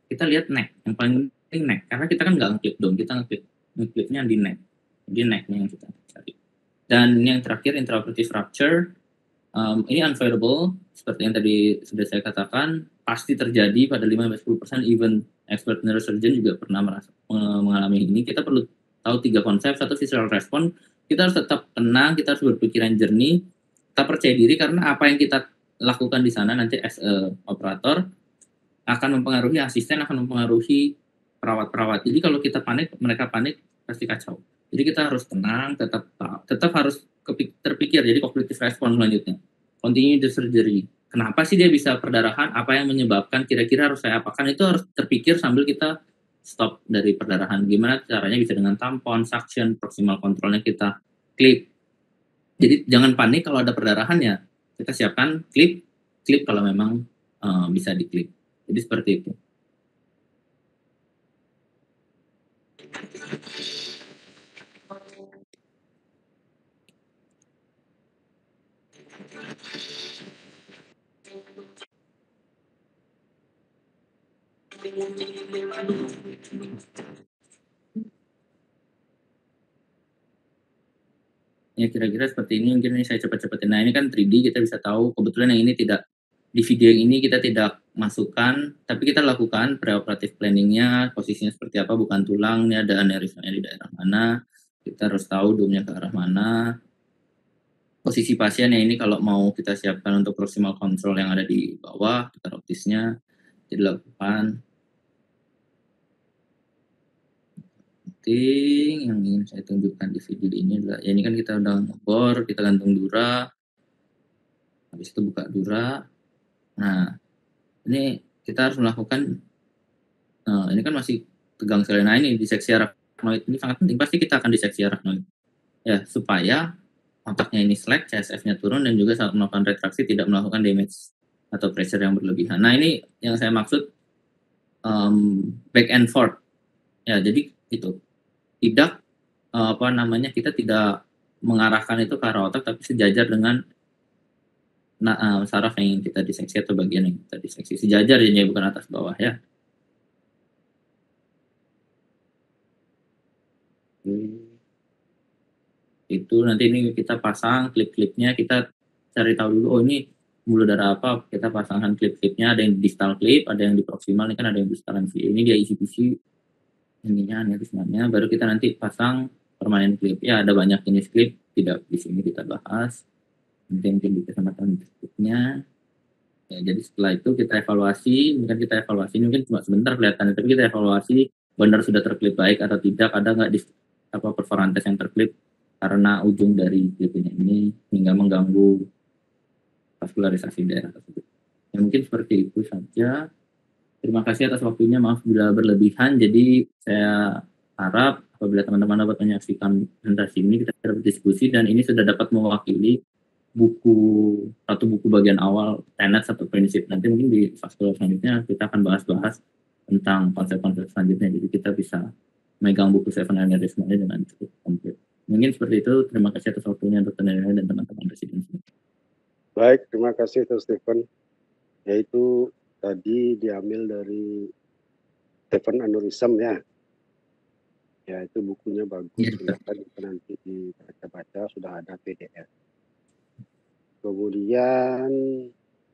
kita lihat neck, yang paling penting neck, karena kita kan nggak ngeklik dome, kita ngeklipnya di neck, jadi neck-nya yang kita cari. Dan yang terakhir intraoperative rupture, ini unavoidable seperti yang tadi sudah saya katakan, pasti terjadi pada 5-10%, even expert neurosurgeon juga pernah mengalami ini. Kita perlu tahu 3 konsep. Satu, visceral response, kita harus tetap tenang, kita harus berpikiran jernih, kita percaya diri karena apa yang kita lakukan di sana nanti as a operator akan mempengaruhi asisten, akan mempengaruhi perawat-perawat. Jadi kalau kita panik, mereka panik, pasti kacau. Jadi kita harus tenang, tetap harus terpikir. Jadi cognitive response selanjutnya, continue the surgery. Kenapa sih dia bisa perdarahan? Apa yang menyebabkan? Kira-kira harus saya apakan? Itu harus terpikir sambil kita stop dari perdarahan. Gimana caranya? Bisa dengan tampon, suction, proximal controlnya kita clip. Jadi jangan panik kalau ada perdarahan, ya kita siapkan clip kalau memang bisa diklip. Jadi seperti itu. Ya kira-kira seperti ini, mungkin ini saya cepat-cepatin. Nah ini kan 3D, kita bisa tahu, kebetulan yang ini tidak, di video yang ini kita tidak masukkan, tapi kita lakukan preoperative planningnya, posisinya seperti apa, bukan tulang, ini ada aneurismanya di daerah mana, kita harus tahu dome-nya ke arah mana, posisi pasien yang ini kalau mau kita siapkan untuk proximal control yang ada di bawah, kita rotisnya dilakukan. Yang ingin saya tunjukkan di video ini adalah, ya ini kan kita udah ngebor, kita gantung dura, habis itu buka dura. Nah ini kita harus melakukan, ini kan masih tegang sekali. Nah ini diseksi arachnoid ini sangat penting, pasti kita akan diseksi arachnoid ya, supaya otaknya ini slack, CSF-nya turun, dan juga saat melakukan retraksi tidak melakukan damage atau pressure yang berlebihan. Nah ini yang saya maksud back and forth ya, jadi itu tidak kita tidak mengarahkan itu ke arah otak, tapi sejajar dengan saraf yang ingin kita diseksi atau bagian yang kita diseksi, sejajar jadinya, bukan atas bawah ya. Itu nanti ini kita pasang klip-klipnya, kita cari tahu dulu, oh ini pembuluh darah apa, kita pasangkan klip-klipnya, ada yang di distal klip, ada yang di proximal, ini kan ada yang distal MVA, ini dia isi-isi ininya, aneurismanya, baru kita nanti pasang permanen klip. Ya ada banyak jenis klip, tidak di sini kita bahas, nanti mungkin di kesempatan berikutnya. Ya, jadi setelah itu kita evaluasi, mungkin kita evaluasi, mungkin cuma sebentar kelihatannya, tapi kita evaluasi benar sudah terklip baik atau tidak, ada nggak di perforantes yang terklip karena ujung dari klipnya ini hingga mengganggu vaskularisasi daerah tersebut. Ya, mungkin seperti itu saja. Terima kasih atas waktunya, maaf bila berlebihan. Jadi saya harap apabila teman-teman dapat menyaksikan presentasi ini, kita dapat diskusi, dan ini sudah dapat mewakili satu buku bagian awal tenets atau prinsip. Nanti mungkin di fase selanjutnya kita akan bahas tentang konsep-konsep selanjutnya, jadi kita bisa megang buku Seven Aneurysm dengan cukup komplit. Mungkin seperti itu. Terima kasih atas waktunya Dr. Nela dan teman-teman residen. Baik, terima kasih Dr. Stephen. Yaitu tadi diambil dari Stephen Aneurysm ya. Ya, itu bukunya bagus, Ya, silakan nanti dibaca-baca, sudah ada PDF. Kemudian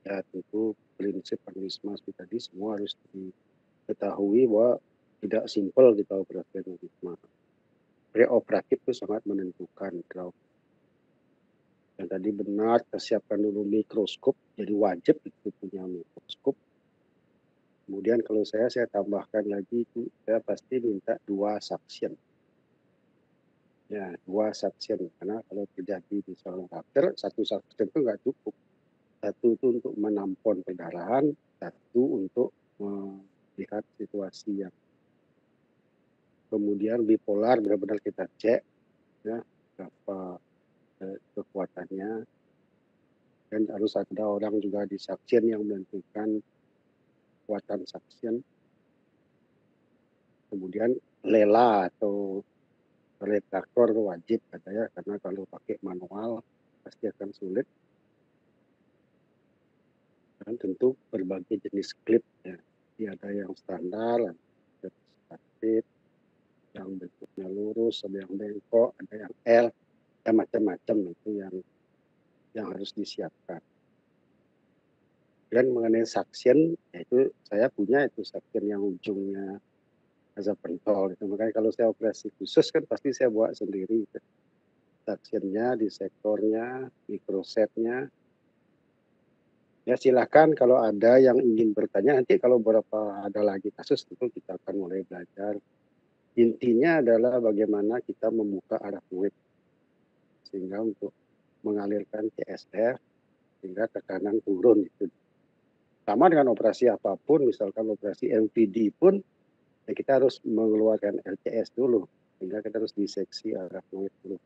ya tentu prinsip aneurisma tadi semua harus diketahui bahwa tidak simpel kita operasi aneurisma. Preoperatif itu sangat menentukan. Dan tadi benar, kita siapkan dulu mikroskop, jadi wajib itu punya mikroskop. Kemudian kalau saya tambahkan lagi itu, saya pasti minta 2 suction. Ya, 2 suction. Karena kalau terjadi di seorang dokter, 1 suction itu nggak cukup. 1 itu untuk menampung pendarahan, 1 untuk melihat situasi yang kemudian bipolar benar-benar kita cek ya berapa kekuatannya, dan harus ada orang juga di suction yang menentukan kekuatan suction. Kemudian lela atau retraktor wajib katanya, karena kalau pakai manual pasti akan sulit. Dan tentu berbagai jenis klip ya. Jadi ada yang standar, ada yang yang bentuknya lurus, ada yang bengkok, ada yang L, ya macam-macam itu yang harus disiapkan. Dan mengenai suction, yaitu saya punya itu suction yang ujungnya asa pentol. Itu makanya kalau saya operasi khusus kan pasti saya buat sendiri. Suctionnya, dissektornya, microsetnya. Ya silakan kalau ada yang ingin bertanya, nanti kalau beberapa ada lagi kasus tentu kita akan mulai belajar. Intinya adalah bagaimana kita membuka arachnoid sehingga untuk mengalirkan CSF sehingga tekanan turun itu. Sama dengan operasi apapun, misalkan operasi MVD pun ya kita harus mengeluarkan LCS dulu sehingga kita harus diseksi arachnoid dulu.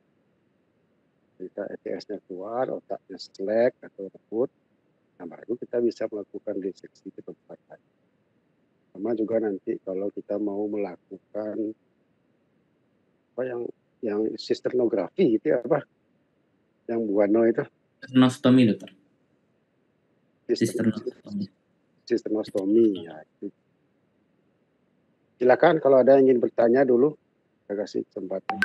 Jika LCS-nya keluar, otaknya slack atau rebut, nah baru kita bisa melakukan diseksi ke tempat lain. Sama juga nanti kalau kita mau melakukan apa yang sisternografi itu apa? Yang buano itu? Sisternostomi, dokter. Sisternostomi. Sisternostomi ya. Silakan kalau ada yang ingin bertanya dulu, saya kasih kesempatan.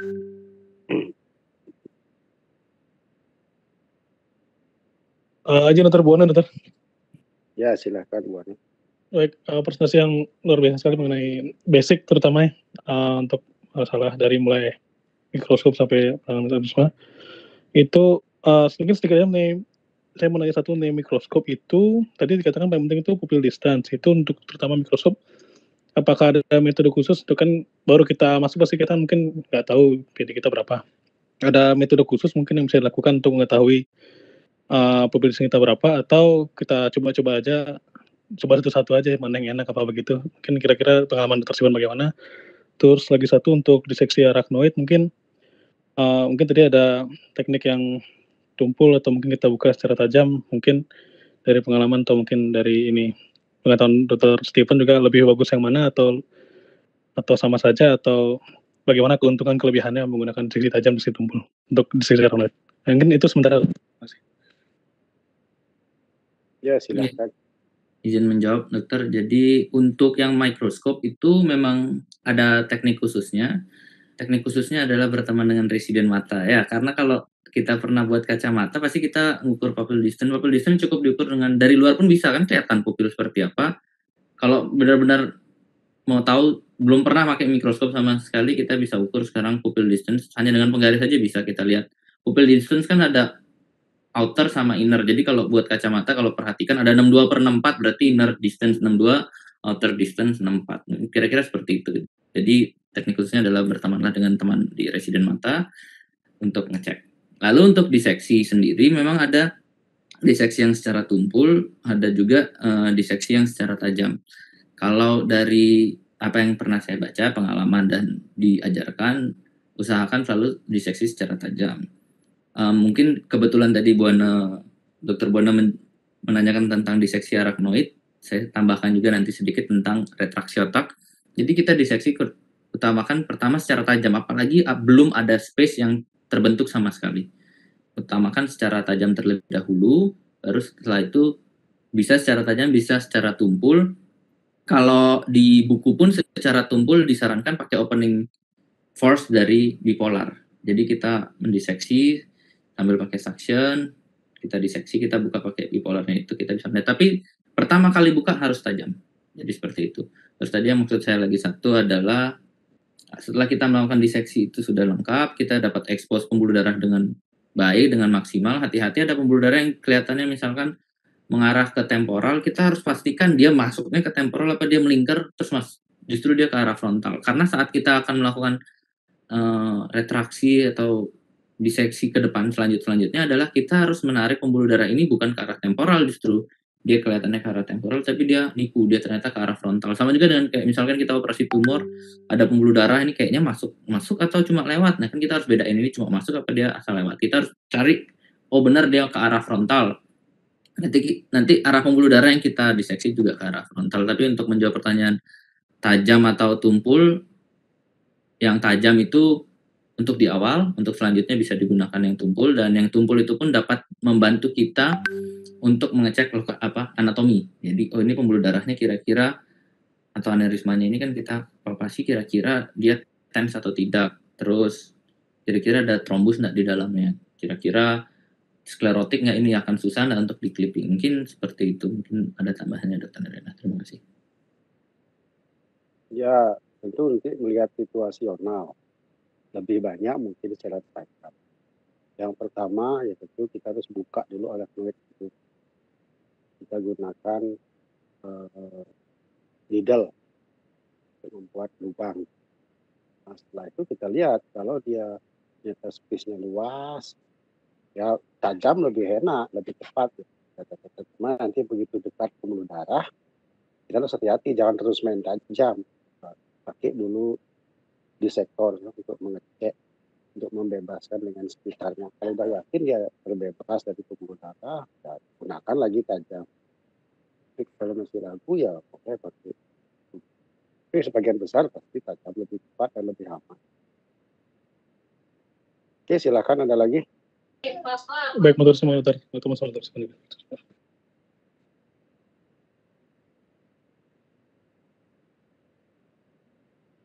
Aja Dr. Buana, Dr. Ya, silakan Buana. Baik, presentasi yang luar biasa sekali mengenai basic terutama ya, untuk masalah dari mulai mikroskop sampai aneurisma. Itu mungkin sedikitnya mengenai, saya mau nanya satu mengenai mikroskop itu, tadi dikatakan paling penting itu pupil distance, itu untuk terutama mikroskop, apakah ada metode khusus? Itu kan baru kita masuk pasti kita mungkin nggak tahu PD kita berapa. Ada metode khusus mungkin yang bisa dilakukan untuk mengetahui pupil distance kita berapa, atau kita coba-coba aja, coba satu-satu aja mana yang enak apa begitu. Mungkin kira-kira pengalaman Dr. Siwan bagaimana. Terus lagi satu untuk diseksi arachnoid, mungkin tadi ada teknik yang tumpul atau mungkin kita buka secara tajam, mungkin dari pengalaman atau mungkin dari ini pengetahuan Dr. Stephen juga lebih bagus yang mana, atau sama saja, atau bagaimana keuntungan kelebihannya menggunakan diseksi tajam, diseksi tumpul untuk diseksi arachnoid. Mungkin itu sementara. Ya, silakan. Izin menjawab, dokter. Jadi untuk yang mikroskop itu memang ada teknik khususnya. Teknik khususnya adalah berteman dengan residen mata ya, karena kalau kita pernah buat kacamata pasti kita mengukur pupil distance. Pupil distance cukup diukur dengan dari luar pun bisa kan kelihatan pupil seperti apa. Kalau benar-benar mau tahu belum pernah pakai mikroskop sama sekali, kita bisa ukur sekarang pupil distance hanya dengan penggaris saja bisa kita lihat. Pupil distance kan ada outer sama inner. Jadi kalau buat kacamata kalau perhatikan ada 62/64 berarti inner distance 62, outer distance 64. Kira-kira seperti itu. Jadi teknik khususnya adalah bertemanlah dengan teman di residen mata untuk ngecek. Lalu untuk diseksi sendiri memang ada diseksi yang secara tumpul, ada juga diseksi yang secara tajam. Kalau dari apa yang pernah saya baca, pengalaman dan diajarkan, usahakan selalu diseksi secara tajam. Mungkin kebetulan tadi Dr. Buana menanyakan tentang diseksi arachnoid, saya tambahkan juga nanti sedikit tentang retraksi otak. Jadi kita diseksi utamakan pertama secara tajam, apalagi belum ada space yang terbentuk sama sekali. Utamakan secara tajam terlebih dahulu, baru setelah itu bisa secara tajam, bisa secara tumpul. Kalau di buku pun secara tumpul disarankan pakai opening force dari bipolar. Jadi kita mendiseksi sambil pakai suction, kita diseksi, kita buka pakai bipolarnya itu kita bisa melihat. Tapi pertama kali buka harus tajam. Jadi seperti itu. Terus tadi yang maksud saya lagi satu adalah setelah kita melakukan diseksi itu sudah lengkap, kita dapat expose pembuluh darah dengan baik, dengan maksimal. Hati-hati ada pembuluh darah yang kelihatannya misalkan mengarah ke temporal, kita harus pastikan dia masuknya ke temporal apa dia melingkar terus justru dia ke arah frontal. Karena saat kita akan melakukan retraksi atau diseksi ke depan selanjutnya adalah kita harus menarik pembuluh darah ini bukan ke arah temporal justru. Dia kelihatannya ke arah temporal tapi dia nipu, dia ternyata ke arah frontal. Sama juga dengan kayak misalkan kita operasi tumor, ada pembuluh darah ini kayaknya masuk atau cuma lewat. Nah, kan kita harus bedain ini cuma masuk apa dia asal lewat. Kita harus cari oh benar dia ke arah frontal. Nanti arah pembuluh darah yang kita diseksi juga ke arah frontal. Tapi untuk menjawab pertanyaan tajam atau tumpul, yang tajam itu untuk di awal, untuk selanjutnya bisa digunakan yang tumpul, dan yang tumpul itu pun dapat membantu kita untuk mengecek anatomi. Jadi oh ini pembuluh darahnya kira-kira atau aneurismanya ini kan kita palpasi kira-kira dia tense atau tidak. Terus kira-kira ada trombus nggak di dalamnya. Kira-kira sklerotik nggak, ini akan susah nggak untuk di clipping. Mungkin seperti itu. Mungkin ada tambahannya Dr. Narena. Terima kasih. Ya, tentu nanti melihat situasional. Lebih banyak mungkin secara tajam. Yang pertama ya tentu kita harus buka dulu organoid itu. Kita gunakan needle untuk membuat lubang. Nah, setelah itu kita lihat kalau dia ternyata space-nya luas, ya tajam lebih enak, lebih cepat. Cuma nanti begitu dekat pembuluh darah, kita harus hati-hati, jangan terus main tajam. Pakai dulu disektor untuk mengecek, untuk membebaskan dengan sekitarnya. Kalau udah yakin dia terbebas dari pembuluh darah, ya gunakan lagi tajam. Tapi kalau masih ragu ya pokoknya pakai. Tapi sebagian besar pasti tajam lebih cepat dan lebih aman. Oke, silakan ada lagi. Baik, menurut semua dokter.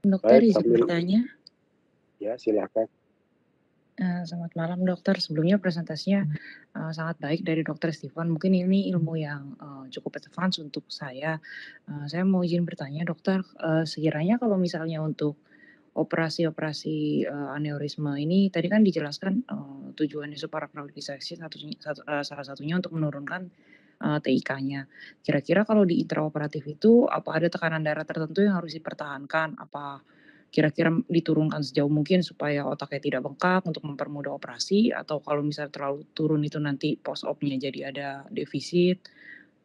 Dokter Baik, izin bertanya. Ya, silakan. Selamat malam dokter. Sebelumnya presentasinya sangat baik dari Dokter Stephen. Mungkin ini ilmu yang cukup advance untuk saya. Saya mau izin bertanya dokter, sekiranya kalau misalnya untuk operasi-operasi aneurisma ini tadi kan dijelaskan tujuannya supraclavicular dissection salah satunya untuk menurunkan TIK-nya. Kira-kira kalau di intraoperatif itu apa ada tekanan darah tertentu yang harus dipertahankan? Apa kira-kira diturunkan sejauh mungkin supaya otaknya tidak bengkak untuk mempermudah operasi, atau kalau misalnya terlalu turun itu nanti post op-nya jadi ada defisit,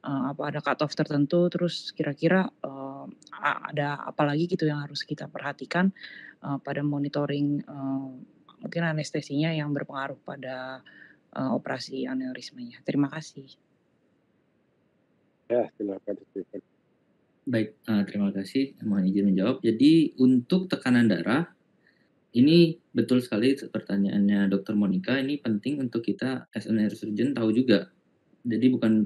apa ada cut off tertentu, terus kira-kira ada apa lagi gitu yang harus kita perhatikan pada monitoring mungkin anestesinya yang berpengaruh pada operasi aneurismanya. Terima kasih. Ya, silakan. Baik, terima kasih. Mohon izin menjawab. Jadi untuk tekanan darah, ini betul sekali pertanyaannya Dr. Monica, ini penting untuk kita as a neurosurgeon tahu juga. Jadi bukan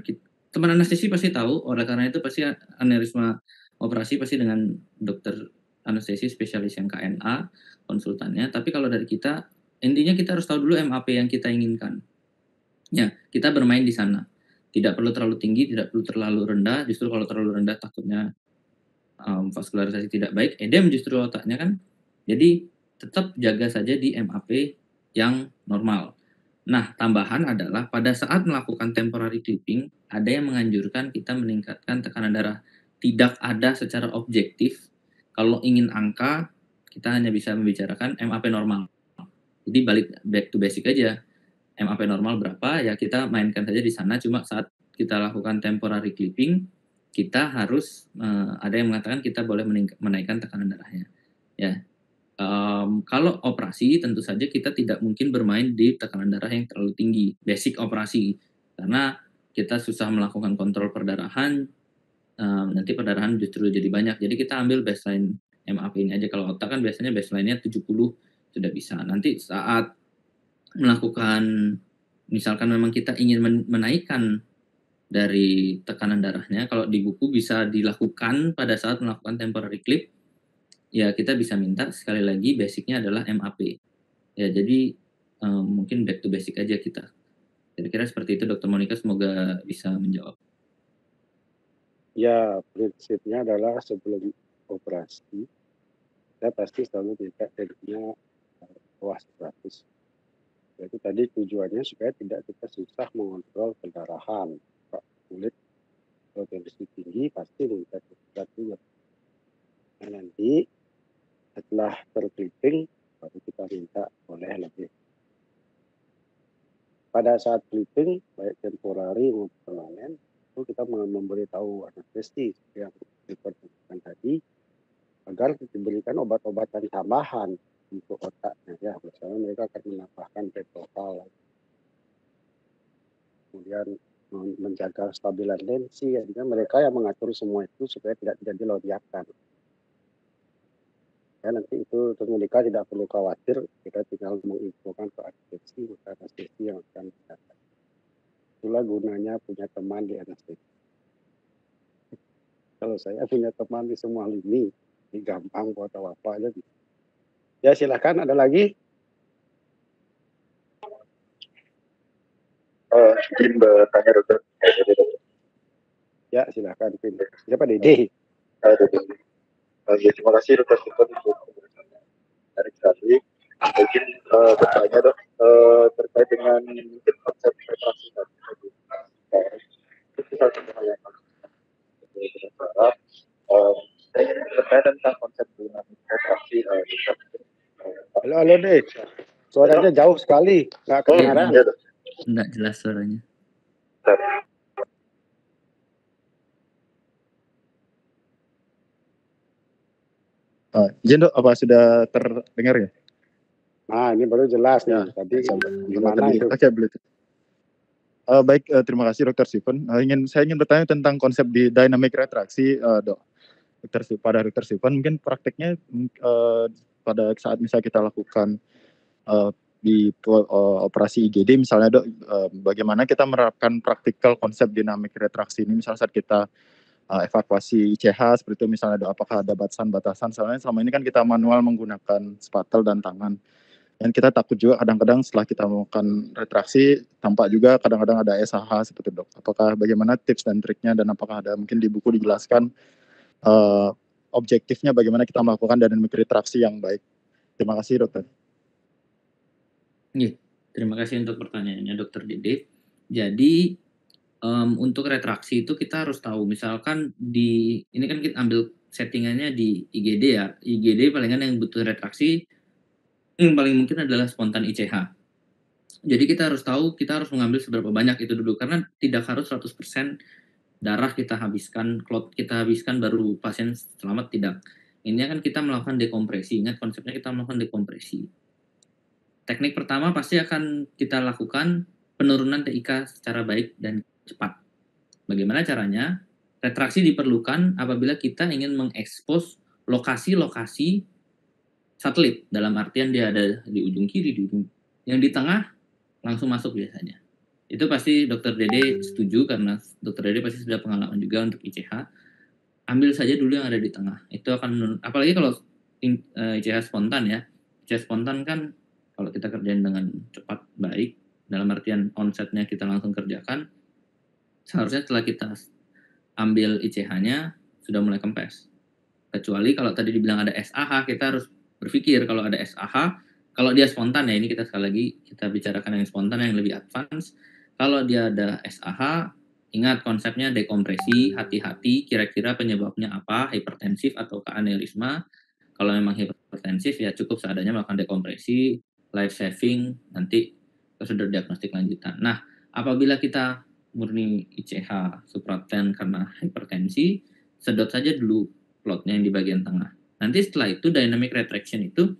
teman anestesi pasti tahu, oleh karena itu pasti aneurisma operasi pasti dengan dokter anestesi spesialis yang KNA, konsultannya. Tapi kalau dari kita, intinya kita harus tahu dulu MAP yang kita inginkan. Ya, kita bermain di sana. Tidak perlu terlalu tinggi, tidak perlu terlalu rendah. Justru kalau terlalu rendah takutnya vaskularisasi tidak baik, edem justru otaknya kan. Jadi tetap jaga saja di MAP yang normal. Nah, tambahan adalah pada saat melakukan temporary clipping, ada yang menganjurkan kita meningkatkan tekanan darah. Tidak ada secara objektif. Kalau ingin angka, kita hanya bisa membicarakan MAP normal. Jadi back to basic aja. MAP normal berapa, ya kita mainkan saja di sana. Cuma saat kita lakukan temporary clipping, kita harus ada yang mengatakan kita boleh menaikkan tekanan darahnya. Ya, kalau operasi tentu saja kita tidak mungkin bermain di tekanan darah yang terlalu tinggi, basic operasi, karena kita susah melakukan kontrol perdarahan, nanti perdarahan justru jadi banyak. Jadi kita ambil baseline MAP ini aja. Kalau otak kan biasanya baseline-nya 70 sudah bisa. Nanti saat melakukan, misalkan memang kita ingin menaikkan dari tekanan darahnya, kalau di buku bisa dilakukan pada saat melakukan temporary clip, ya kita bisa minta sekali lagi basicnya adalah MAP. Ya jadi mungkin back to basic aja kita. Kira-kira seperti itu Dr. Monica, semoga bisa menjawab. Ya, prinsipnya adalah sebelum operasi, saya pasti selalu minta tensinya bawah 100. Jadi tadi tujuannya supaya tidak kita susah mengontrol pendarahan. Pak kulit kalau tensi tinggi pasti minta 100 juga. Nah, nanti setelah terclipping baru kita minta boleh lebih. Pada saat clipping baik temporary maupun permanen itu kita memberitahu anestesi yang diperlukan tadi agar diberikan obat-obatan tambahan untuk otaknya ya, misalnya mereka akan menambahkan protokol, kemudian menjaga stabilan tensi, ya, mereka yang mengatur semua itu supaya tidak terjadi lonjakan. Ya, nanti itu mereka tidak perlu khawatir, kita tinggal menginfokan ke anestesi, maka anestesi yang akan menjaga. Itulah gunanya punya teman di anestesi. Kalau saya punya teman di semua lini, ini gampang buat apa aja. Ya silakan, ada lagi? Izin bertanya dokter. Ya silakan, Pin. Siapa Dede? Terima kasih dokter Stephen untuk pembahasannya. Menarik sekali. Izin bertanya dok, terkait dengan mungkin konsep retraksi tadi. Itu satu hal yang berharap. Saya ingin bertanya tentang konsep dinamik retraksi. Halo Dede. Suaranya jauh sekali, nggak kedengaran. Iya dok. Nggak jelas suaranya. Izin dok, apa sudah terdengar ya? Nah ini baru jelas nih. Tadi gimana itu? Oke, boleh. Baik, terima kasih Dr. Stephen. Saya ingin bertanya tentang konsep di dynamic retraksi, dok. Pada Dr. Stephen, mungkin prakteknya pada saat misalnya kita lakukan di operasi IGD misalnya dok, bagaimana kita menerapkan praktikal konsep dynamic retraksi ini, misalnya saat kita evakuasi ICH seperti itu misalnya dok, apakah ada batasan-batasan? Soalnya selama ini kan kita manual menggunakan spatel dan tangan. Dan kita takut juga kadang-kadang setelah kita melakukan retraksi, tampak juga kadang-kadang ada SAH seperti dok. Apakah bagaimana tips dan triknya, dan apakah ada mungkin di buku dijelaskan objektifnya bagaimana kita melakukan dynamic retraksi yang baik? Terima kasih dokter. Iya, terima kasih untuk pertanyaannya Dokter Dede. Jadi untuk retraksi itu kita harus tahu, misalkan ini kan kita ambil settingannya di IGD ya. IGD palingan yang butuh retraksi yang paling mungkin adalah spontan ICH. Jadi kita harus tahu, kita harus mengambil seberapa banyak itu dulu, karena tidak harus 100% darah kita habiskan, clot kita habiskan baru pasien selamat, tidak. Ini kan kita melakukan dekompresi, ingat konsepnya kita melakukan dekompresi. Teknik pertama pasti akan kita lakukan penurunan TIK secara baik dan cepat. Bagaimana caranya? Retraksi diperlukan apabila kita ingin mengekspos lokasi-lokasi satelit, dalam artian dia ada di ujung kiri, di ujung yang di tengah langsung masuk biasanya. Itu pasti Dokter Dede setuju, karena Dokter Dede pasti sudah pengalaman juga untuk ICH. Ambil saja dulu yang ada di tengah. Itu akan, apalagi kalau ICH spontan ya. ICH spontan kan kalau kita kerjain dengan cepat baik, dalam artian onsetnya kita langsung kerjakan, seharusnya setelah kita ambil ICH-nya sudah mulai kempes. Kecuali kalau tadi dibilang ada SAH, kita harus berpikir kalau ada SAH, kalau dia spontan ya, ini kita sekali lagi kita bicarakan yang spontan yang lebih advance. Kalau dia ada SAH, ingat konsepnya dekompresi, hati-hati kira-kira penyebabnya apa, hipertensif atau aneurisma. Kalau memang hipertensif ya cukup seadanya melakukan dekompresi, life saving, nanti prosedur diagnostik lanjutan. Nah, apabila kita murni ICH supraten karena hipertensi, sedot saja dulu plotnya yang di bagian tengah. Nanti setelah itu dynamic retraction itu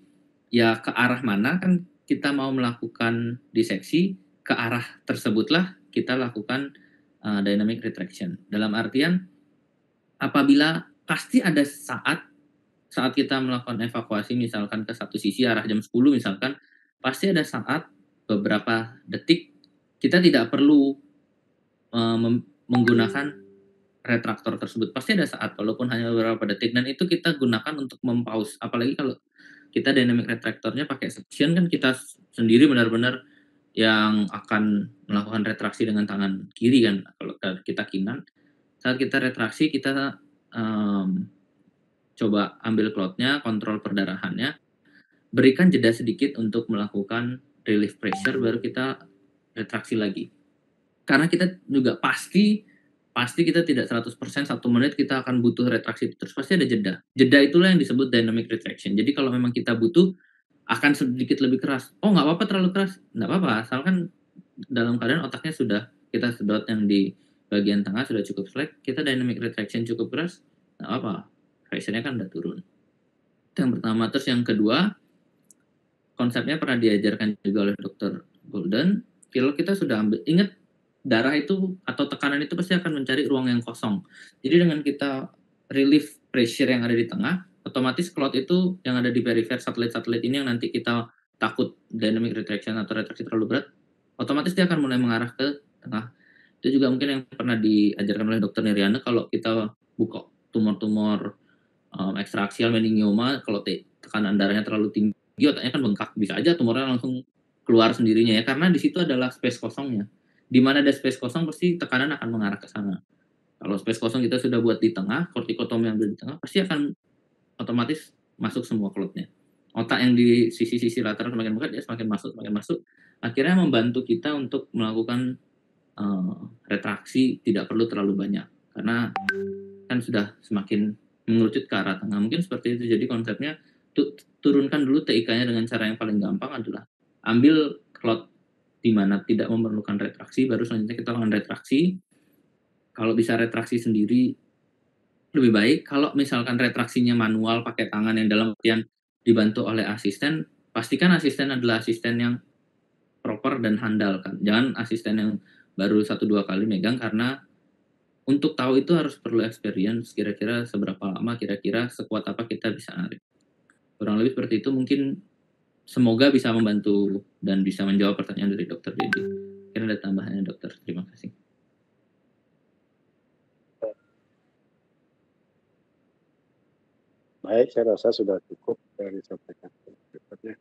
ya ke arah mana kan kita mau melakukan diseksi, ke arah tersebutlah kita lakukan dynamic retraction. Dalam artian apabila pasti ada saat saat kita melakukan evakuasi misalkan ke satu sisi arah jam 10 misalkan, pasti ada saat beberapa detik kita tidak perlu menggunakan retraktor tersebut. Pasti ada saat walaupun hanya beberapa detik dan itu kita gunakan untuk mempause. Apalagi kalau kita dynamic retraktornya pakai suction kan kita sendiri benar-benar yang akan melakukan retraksi dengan tangan kiri kan. Kalau kita kinan, saat kita retraksi kita coba ambil cloth-nya, kontrol perdarahannya, berikan jeda sedikit untuk melakukan relief pressure, baru kita retraksi lagi. Karena kita juga pasti kita tidak 100% 1 menit kita akan butuh retraksi terus, pasti ada jeda. Jeda itulah yang disebut dynamic retraction. Jadi kalau memang kita butuh akan sedikit lebih keras. Oh nggak apa-apa terlalu keras, nggak apa-apa, asalkan dalam keadaan otaknya sudah kita sedot yang di bagian tengah sudah cukup slack, kita dynamic retraction cukup keras, nggak apa, pressure-nya kan udah turun. Itu yang pertama. Terus yang kedua, konsepnya pernah diajarkan juga oleh Dr. Golden. Kalau kita sudah ambil, ingat darah itu atau tekanan itu pasti akan mencari ruang yang kosong. Jadi dengan kita relief pressure yang ada di tengah, otomatis clot itu yang ada di perifer satelit-satelit ini yang nanti kita takut dynamic retraction atau retraksi terlalu berat, otomatis dia akan mulai mengarah ke tengah. Itu juga mungkin yang pernah diajarkan oleh Dr. Neriana, kalau kita buka tumor-tumor ekstraksial meningioma, kalau tekanan darahnya terlalu tinggi, otaknya kan bengkak, bisa aja tumornya langsung keluar sendirinya ya, karena di situ adalah space kosongnya. Di mana ada space kosong pasti tekanan akan mengarah ke sana. Kalau space kosong kita sudah buat di tengah, kortikotomi yang di tengah, pasti akan otomatis masuk semua clotnya. Otak yang di sisi-sisi lateral semakin dekat, dia semakin masuk. Akhirnya membantu kita untuk melakukan retraksi tidak perlu terlalu banyak, karena kan sudah semakin mengerucut ke arah tengah. Mungkin seperti itu. Jadi konsepnya turunkan dulu TIK-nya dengan cara yang paling gampang adalah ambil clot di mana tidak memerlukan retraksi, baru selanjutnya kita lakukan retraksi. Kalau bisa retraksi sendiri lebih baik. Kalau misalkan retraksinya manual pakai tangan yang dalam artian dibantu oleh asisten, pastikan asisten adalah asisten yang proper dan handal kan. Jangan asisten yang baru 1-2 kali megang, karena untuk tahu itu harus perlu experience, kira-kira seberapa lama, kira-kira sekuat apa kita bisa narik. Kurang lebih seperti itu. Mungkin semoga bisa membantu dan bisa menjawab pertanyaan dari Dr. Dedi. Mungkin ada tambahannya dokter, terima kasih. Baik, saya rasa sudah cukup dari sampaikan berikutnya.